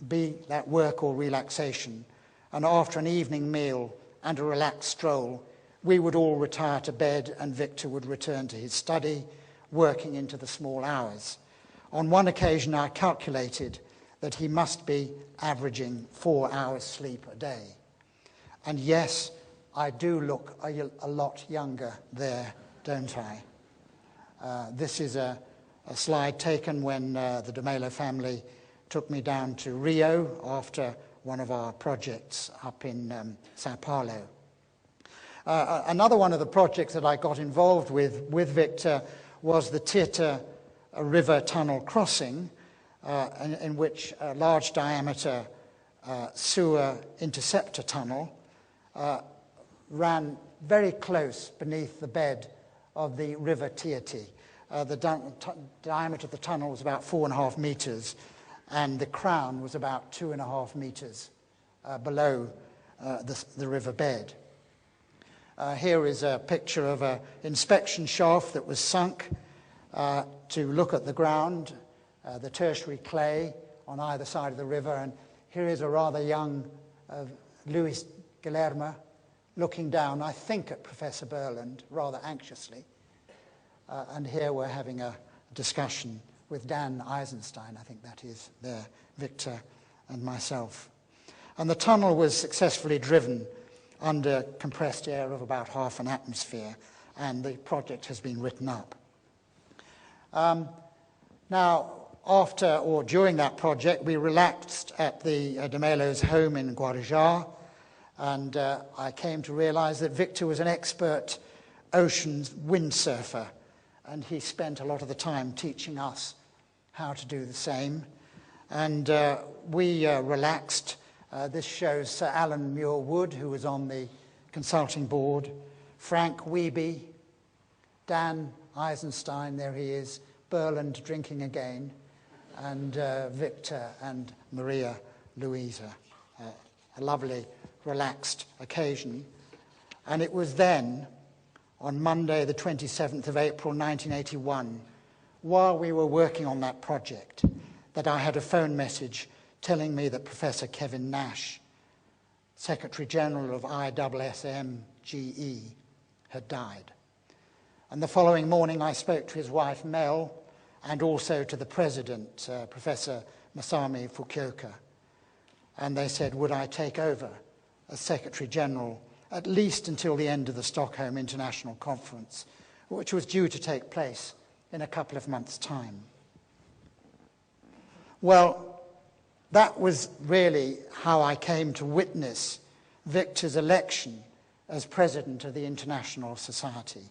be that work or relaxation. And after an evening meal and a relaxed stroll, we would all retire to bed and Victor would return to his study, working into the small hours. On one occasion, I calculated that he must be averaging 4 hours sleep a day. And yes, I do look a lot younger there, don't I? This is a slide taken when the de Mello family took me down to Rio after one of our projects up in Sao Paulo. Another one of the projects that I got involved with Victor was the Tietê River tunnel crossing, in which a large diameter sewer interceptor tunnel ran very close beneath the bed of the river Tietê. The diameter of the tunnel was about 4.5 meters, and the crown was about 2.5 meters below the river bed. Here is a picture of an inspection shaft that was sunk to look at the ground, the tertiary clay on either side of the river, and here is a rather young Luis Guilherme looking down, I think, at Professor Burland rather anxiously. And here we're having a discussion with Dan Eisenstein, I think that is there, Victor and myself. And the tunnel was successfully driven under compressed air of about half an atmosphere, and the project has been written up. Now, after or during that project, we relaxed at the de Mello's home in Guarujá, and I came to realize that Victor was an expert ocean windsurfer, and he spent a lot of the time teaching us how to do the same. And we relaxed. This shows Sir Alan Muir-Wood, who was on the consulting board, Frank Wiebe, Dan Eisenstein, there he is, Burland drinking again, and Victor and Maria Luisa. A lovely, relaxed occasion. And it was then, on Monday, the 27th of April, 1981, while we were working on that project, that I had a phone message telling me that Professor Kevin Nash, Secretary General of ISSMGE, had died. And the following morning I spoke to his wife Mel and also to the President, Professor Masami Fukuoka. And they said, would I take over as Secretary General at least until the end of the Stockholm International Conference, which was due to take place in a couple of months' time. Well, that was really how I came to witness Victor's election as president of the International Society.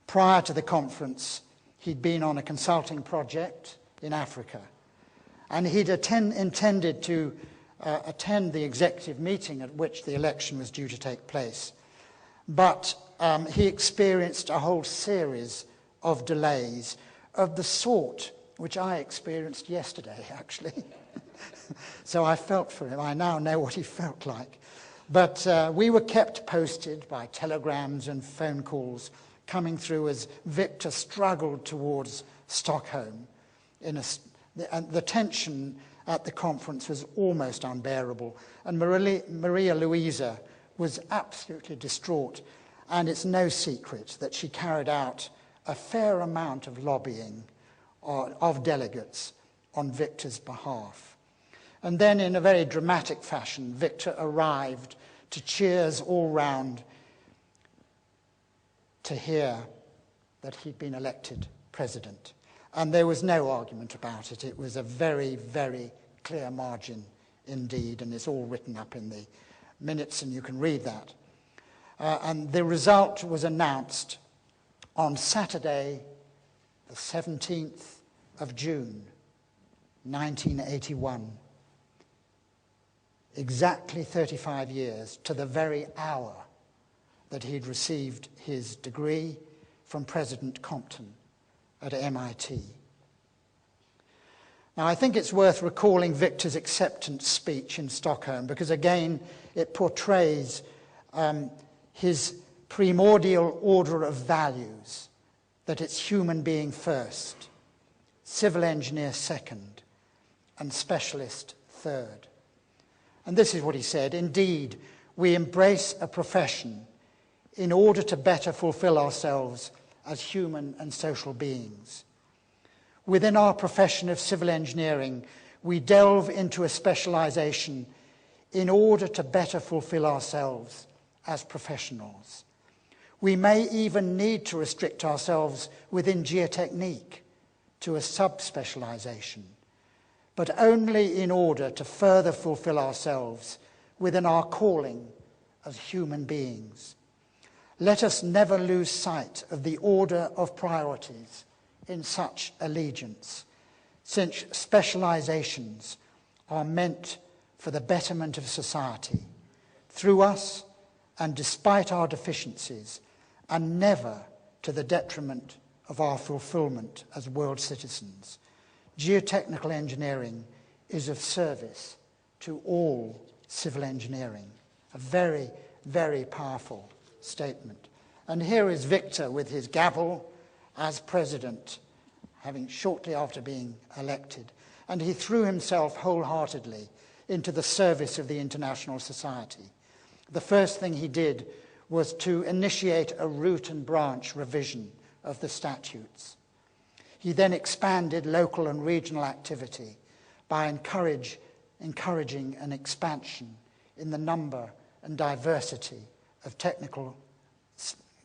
Prior to the conference, he'd been on a consulting project in Africa, and he'd intended to attend the executive meeting at which the election was due to take place. But he experienced a whole series of delays of the sort which I experienced yesterday, actually. So I felt for him. I now know what he felt like. But we were kept posted by telegrams and phone calls coming through as Victor struggled towards Stockholm. And the tension at the conference was almost unbearable. And Maria Luisa was absolutely distraught. And it's no secret that she carried out a fair amount of lobbying of delegates on Victor's behalf. And then in a very dramatic fashion, Victor arrived to cheers all round to hear that he'd been elected president. And there was no argument about it. It was a very, very clear margin indeed, and it's all written up in the minutes, and you can read that. And the result was announced on Saturday, the 17th of June, 1981. Exactly 35 years to the very hour that he'd received his degree from President Compton at MIT. Now, I think it's worth recalling Victor's acceptance speech in Stockholm because, again, it portrays his primordial order of values, that it's human being first, civil engineer second, and specialist third. And this is what he said: "Indeed, we embrace a profession in order to better fulfill ourselves as human and social beings. Within our profession of civil engineering, we delve into a specialization in order to better fulfill ourselves as professionals. We may even need to restrict ourselves within geotechnique to a subspecialization, but only in order to further fulfill ourselves within our calling as human beings. Let us never lose sight of the order of priorities in such allegiance, since specializations are meant for the betterment of society, through us and despite our deficiencies, and never to the detriment of our fulfillment as world citizens. Geotechnical engineering is of service to all civil engineering." A very, very powerful statement. And here is Victor with his gavel as president, having shortly after being elected. And he threw himself wholeheartedly into the service of the International Society. The first thing he did was to initiate a root and branch revision of the statutes. He then expanded local and regional activity by encouraging an expansion in the number and diversity of technical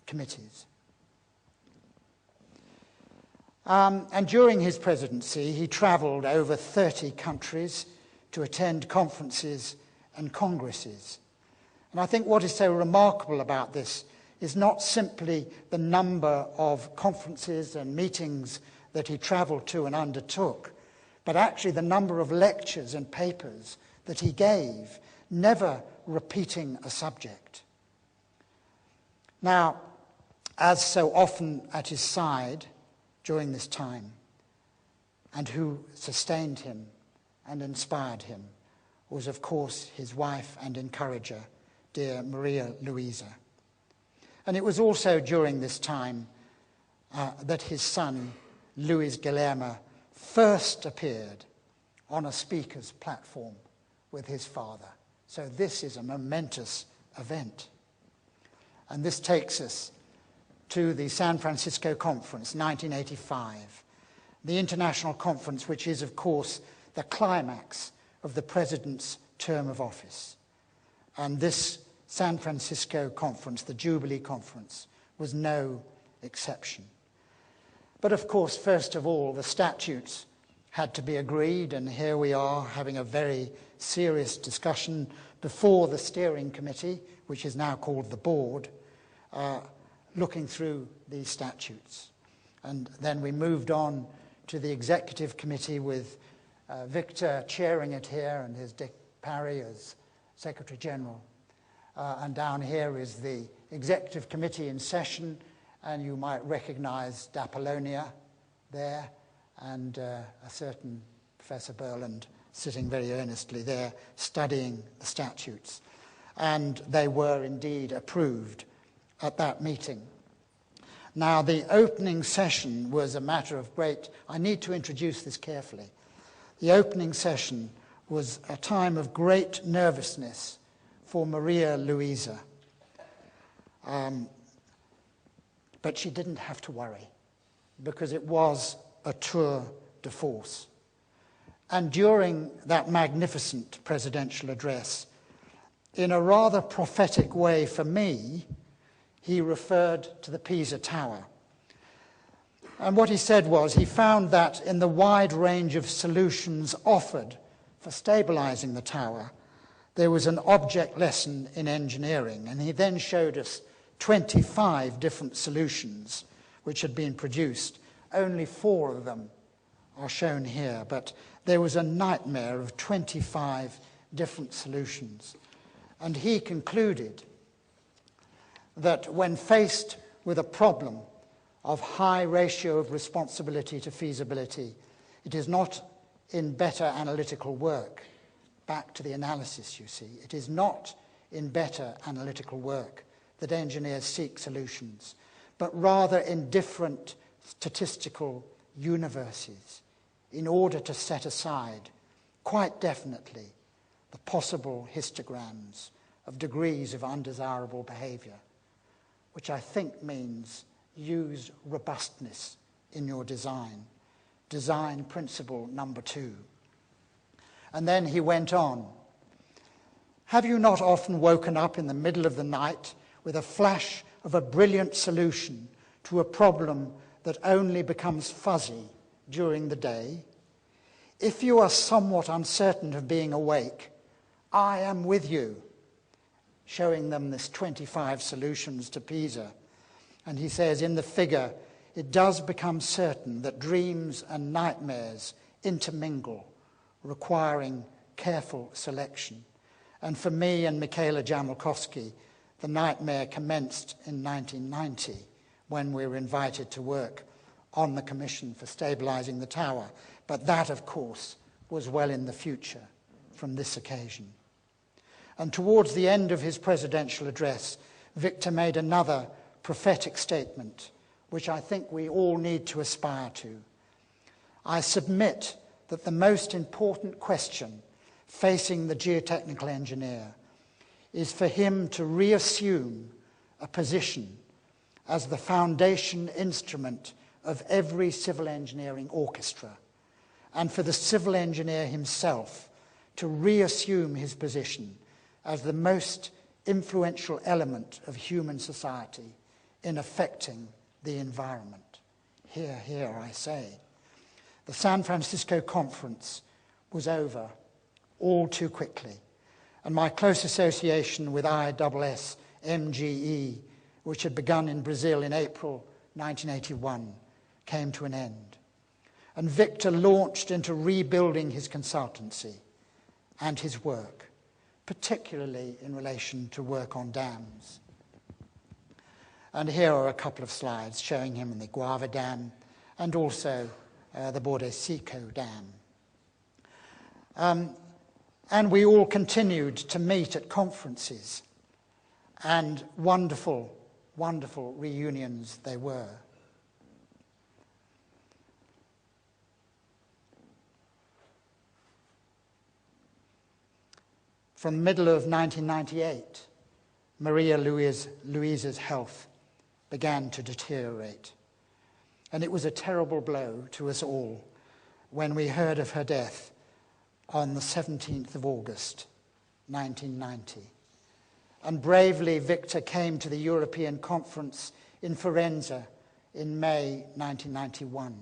committees. And during his presidency, he traveled over 30 countries to attend conferences and congresses. And I think what is so remarkable about this is not simply the number of conferences and meetings that he traveled to and undertook, but actually the number of lectures and papers that he gave, never repeating a subject. Now, as so often at his side during this time, and who sustained him and inspired him, was of course his wife and encourager, dear Maria Luisa. And it was also during this time that his son, Luis Guillermo, first appeared on a speaker's platform with his father. So this is a momentous event. And this takes us to the San Francisco Conference, 1985, the international conference which is, of course, the climax of the president's term of office. And this San Francisco Conference, the Jubilee Conference, was no exception. But of course, first of all, the statutes had to be agreed, and here we are having a very serious discussion before the steering committee, which is now called the board, looking through these statutes. And then we moved on to the executive committee with Victor chairing it here and his Dick Parry as Secretary General. And down here is the executive committee in session, and you might recognize D'Apollonia there, and a certain Professor Burland sitting very earnestly there studying the statutes. And they were indeed approved at that meeting. Now, the opening session was a matter of great... I need to introduce this carefully. The opening session was a time of great nervousness for Maria Luisa. But she didn't have to worry, because it was a tour de force. And during that magnificent presidential address, in a rather prophetic way for me, he referred to the Pisa Tower. And what he said was he found that in the wide range of solutions offered for stabilizing the tower, there was an object lesson in engineering. And he then showed us 25 different solutions which had been produced. Only 4 of them are shown here, but there was a nightmare of 25 different solutions. And he concluded that when faced with a problem of high ratio of responsibility to feasibility, it is not in better analytical work. Back to the analysis, you see. It is not in better analytical work that engineers seek solutions, but rather in different statistical universes in order to set aside, quite definitely, the possible histograms of degrees of undesirable behavior, which I think means use robustness in your design. Design principle number 2. And then he went on. Have you not often woken up in the middle of the night with a flash of a brilliant solution to a problem that only becomes fuzzy during the day? If you are somewhat uncertain of being awake, I am with you, showing them this 25 solutions to Pisa. And he says in the figure, it does become certain that dreams and nightmares intermingle, requiring careful selection. And for me and Michaela Jamalkowski, the nightmare commenced in 1990 when we were invited to work on the Commission for Stabilizing the Tower. But that, of course, was well in the future from this occasion. And towards the end of his presidential address, Victor made another prophetic statement, which I think we all need to aspire to. I submit that the most important question facing the geotechnical engineer is for him to reassume a position as the foundation instrument of every civil engineering orchestra, and for the civil engineer himself to reassume his position as the most influential element of human society in affecting the environment. Hear, hear, I say. The San Francisco conference was over all too quickly, and my close association with ISS-MGE, which had begun in Brazil in April 1981, came to an end. And Victor launched into rebuilding his consultancy and his work, particularly in relation to work on dams. And here are a couple of slides showing him in the Guava Dam and also the Bordesico Dam. And we all continued to meet at conferences, and wonderful, wonderful reunions they were. From the middle of 1998, Maria Luisa's health began to deteriorate. And it was a terrible blow to us all when we heard of her death on the 17th of August, 1990. And bravely, Victor came to the European Conference in Firenze in May 1991.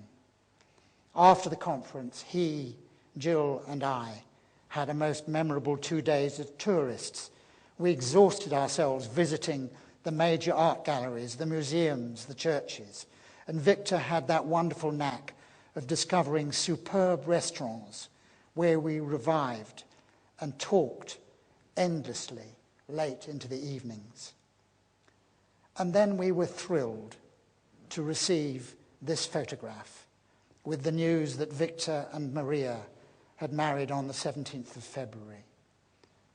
After the conference, he, Jill, and I had a most memorable 2 days as tourists. We exhausted ourselves visiting the major art galleries, the museums, the churches, and Victor had that wonderful knack of discovering superb restaurants where we revived and talked endlessly late into the evenings. And then we were thrilled to receive this photograph with the news that Victor and Maria had married on the 17th of February,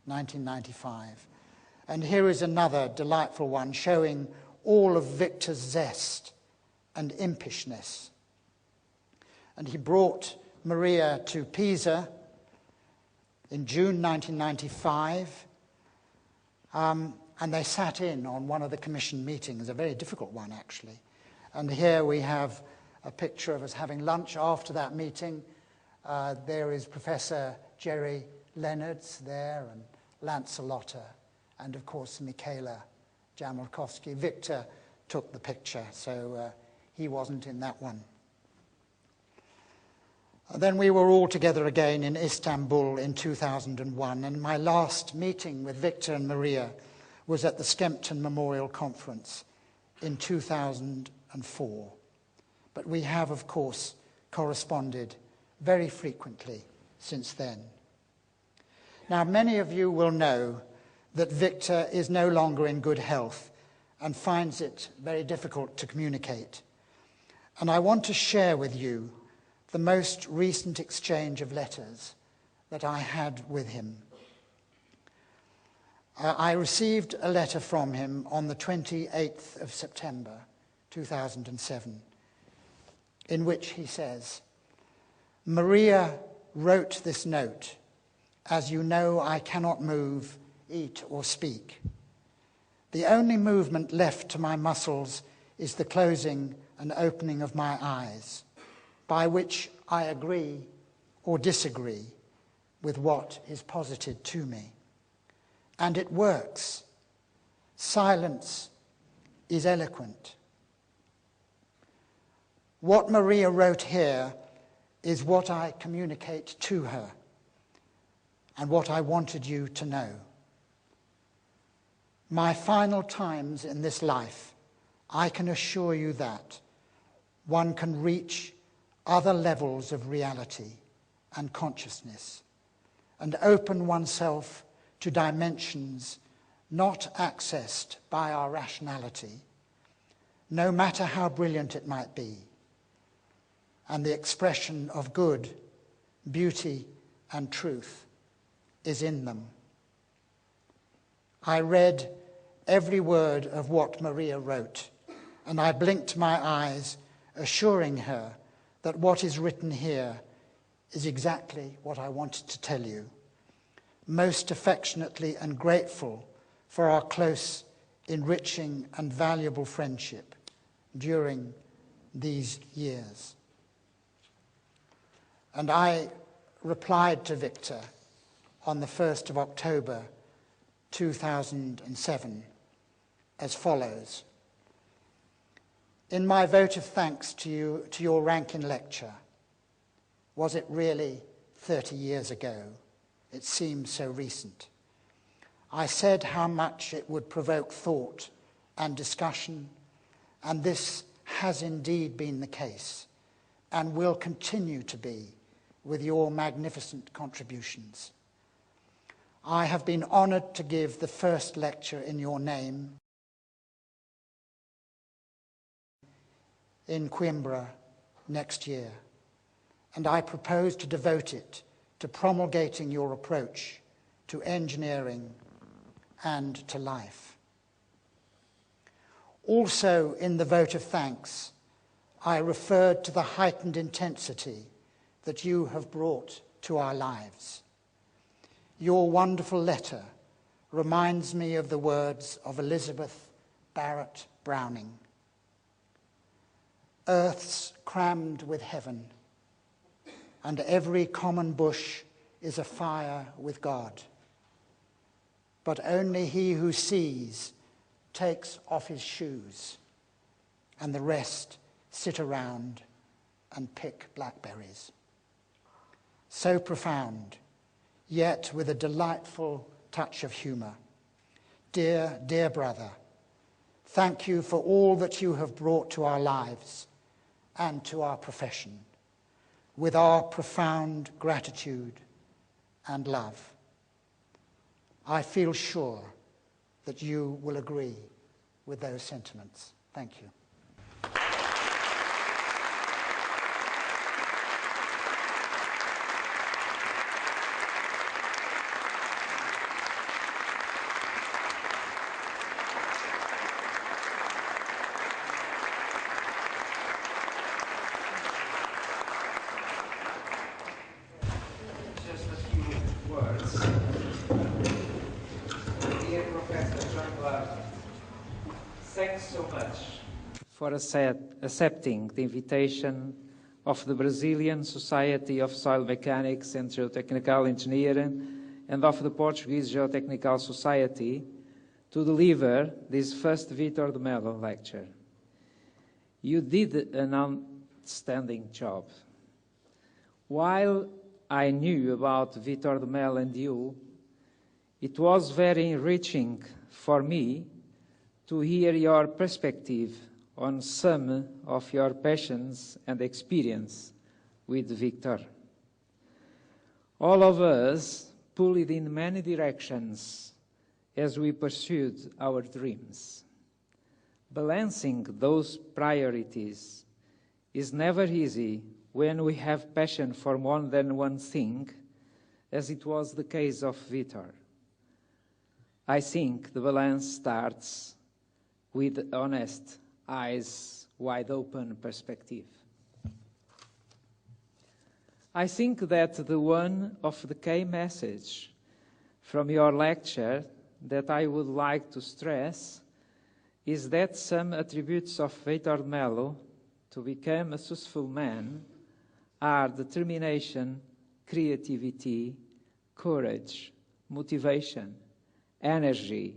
1995. And here is another delightful one showing all of Victor's zest and impishness. And he brought Maria to Pisa in June 1995, and they sat in on one of the commission meetings, a very difficult one actually. And here we have a picture of us having lunch after that meeting. There is Professor Jerry Leonards there, and Lancelotta, and of course Michaela Jamalkowski. Victor took the picture, so he wasn't in that one. Then we were all together again in Istanbul in 2001, and my last meeting with Victor and Maria was at the Skempton Memorial Conference in 2004. But we have, of course, corresponded very frequently since then. Now, many of you will know that Victor is no longer in good health and finds it very difficult to communicate. And I want to share with you the most recent exchange of letters that I had with him. I received a letter from him on the 28th of September 2007, in which he says, "Maria wrote this note. As you know, I cannot move, eat, or speak. The only movement left to my muscles is the closing and opening of my eyes, by which I agree or disagree with what is posited to me. And it works. Silence is eloquent." What Maria wrote here is what I communicate to her and what I wanted you to know. My final times in this life, I can assure you that one can reach other levels of reality and consciousness and open oneself to dimensions not accessed by our rationality, no matter how brilliant it might be, and the expression of good, beauty, and truth is in them. I read every word of what Maria wrote, and I blinked my eyes, assuring her that what is written here is exactly what I wanted to tell you. Most affectionately and grateful for our close, enriching, and valuable friendship during these years. And I replied to Victor on the 1st of October 2007 as follows. In my vote of thanks to you, to your Rankin lecture, was it really 30 years ago? It seems so recent. I said how much it would provoke thought and discussion, and this has indeed been the case, and will continue to be with your magnificent contributions. I have been honored to give the first lecture in your name in Coimbra next year, and I propose to devote it to promulgating your approach to engineering and to life. Also, in the vote of thanks, I referred to the heightened intensity that you have brought to our lives. Your wonderful letter reminds me of the words of Elizabeth Barrett Browning. Earth's crammed with heaven, and every common bush is afire with God. But only he who sees takes off his shoes, and the rest sit around and pick blackberries. So profound, yet with a delightful touch of humour. Dear, dear brother, thank you for all that you have brought to our lives and to our profession, with our profound gratitude and love. I feel sure that you will agree with those sentiments. Thank you. Just a few words. Dear Professor John Burland, thanks so much for accepting the invitation of the Brazilian Society of Soil Mechanics and Geotechnical Engineering and of the Portuguese Geotechnical Society to deliver this first Victor de Mello lecture. You did an outstanding job. While I knew about Victor de Mello and you, it was very enriching for me to hear your perspective on some of your passions and experience with Victor. All of us pulled in many directions as we pursued our dreams. Balancing those priorities is never easy when we have passion for more than one thing, as it was the case of Victor. I think the balance starts with honest, eyes wide open perspective. I think that the one of the key message from your lecture that I would like to stress is that some attributes of Victor de Mello to become a successful man are determination, creativity, courage, motivation, energy,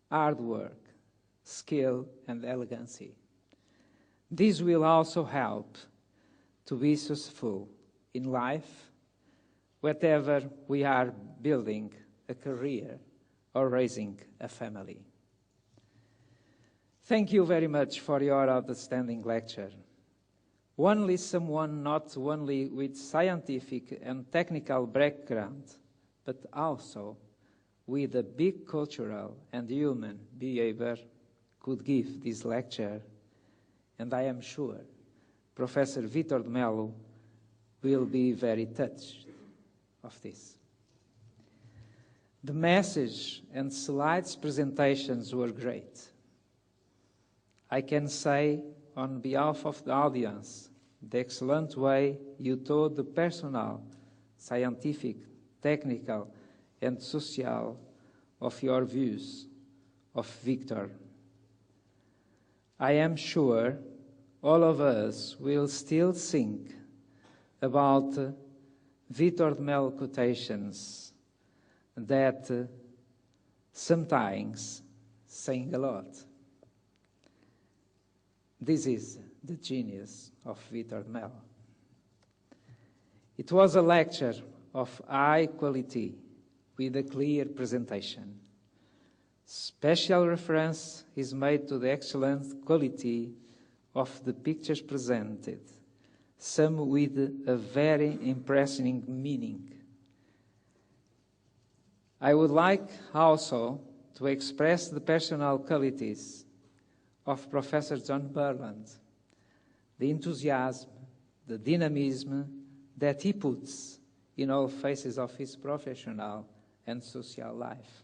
hard work, skill, and elegancy. This will also help to be successful in life, whatever we are building a career or raising a family. Thank you very much for your outstanding lecture. Only someone not only with scientific and technical background, but also with a big cultural and human behavior could give this lecture, and I am sure Professor Victor de Mello will be very touched of this. The message and slides presentations were great. I can say on behalf of the audience the excellent way you told the personal, scientific, technical, and social of your views of Victor. I am sure all of us will still think about Victor de Mello quotations that sometimes saying a lot. This is the genius of Victor de Mello. It was a lecture of high quality with a clear presentation. Special reference is made to the excellent quality of the pictures presented, some with a very impressive meaning. I would like also to express the personal qualities of Professor John Burland, the enthusiasm, the dynamism that he puts in all phases of his professional and social life.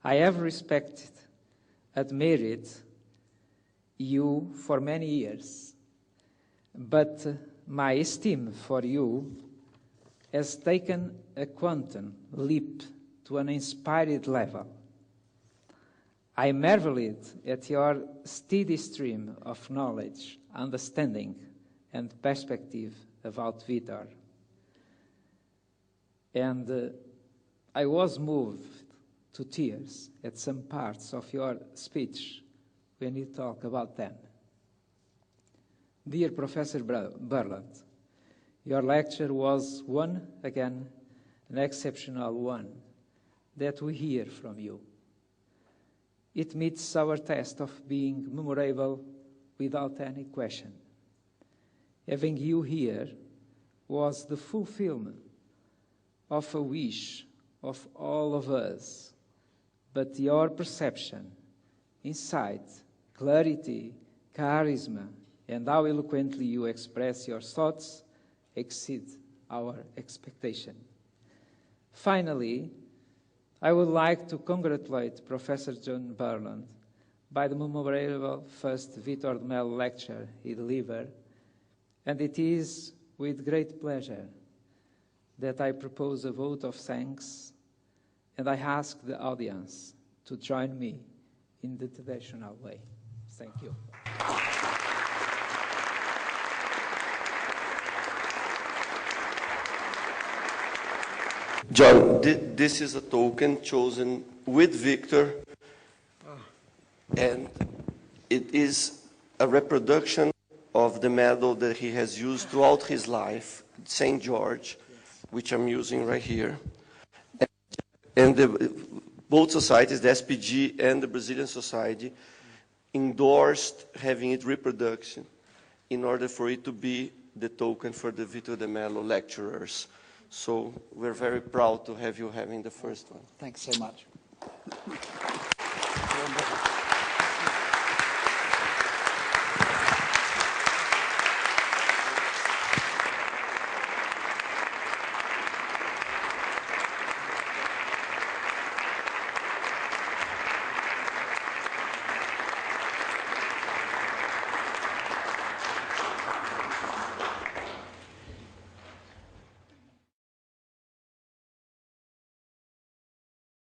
I have respected, admired you for many years, but my esteem for you has taken a quantum leap to an inspired level. I marveled at your steady stream of knowledge, understanding, and perspective about Victor. And I was moved to tears at some parts of your speech when you talk about them. Dear Professor Burland, your lecture was again, an exceptional one that we hear from you. It meets our test of being memorable without any question. Having you here was the fulfillment of a wish of all of us, but your perception, insight, clarity, charisma, and how eloquently you express your thoughts exceed our expectation. Finally, I would like to congratulate Professor John Burland by the memorable first Victor de Mello lecture he delivered, and it is with great pleasure that I propose a vote of thanks, and I ask the audience to join me in the traditional way. Thank you. John, this is a token chosen with Victor, and it is a reproduction of the medal that he has used throughout his life, St. George, which I'm using right here. And both societies, the SPG and the Brazilian Society, endorsed having it reproduction in order for it to be the token for the Victor de Mello lecturers. So we're very proud to have you having the first one. Thanks so much.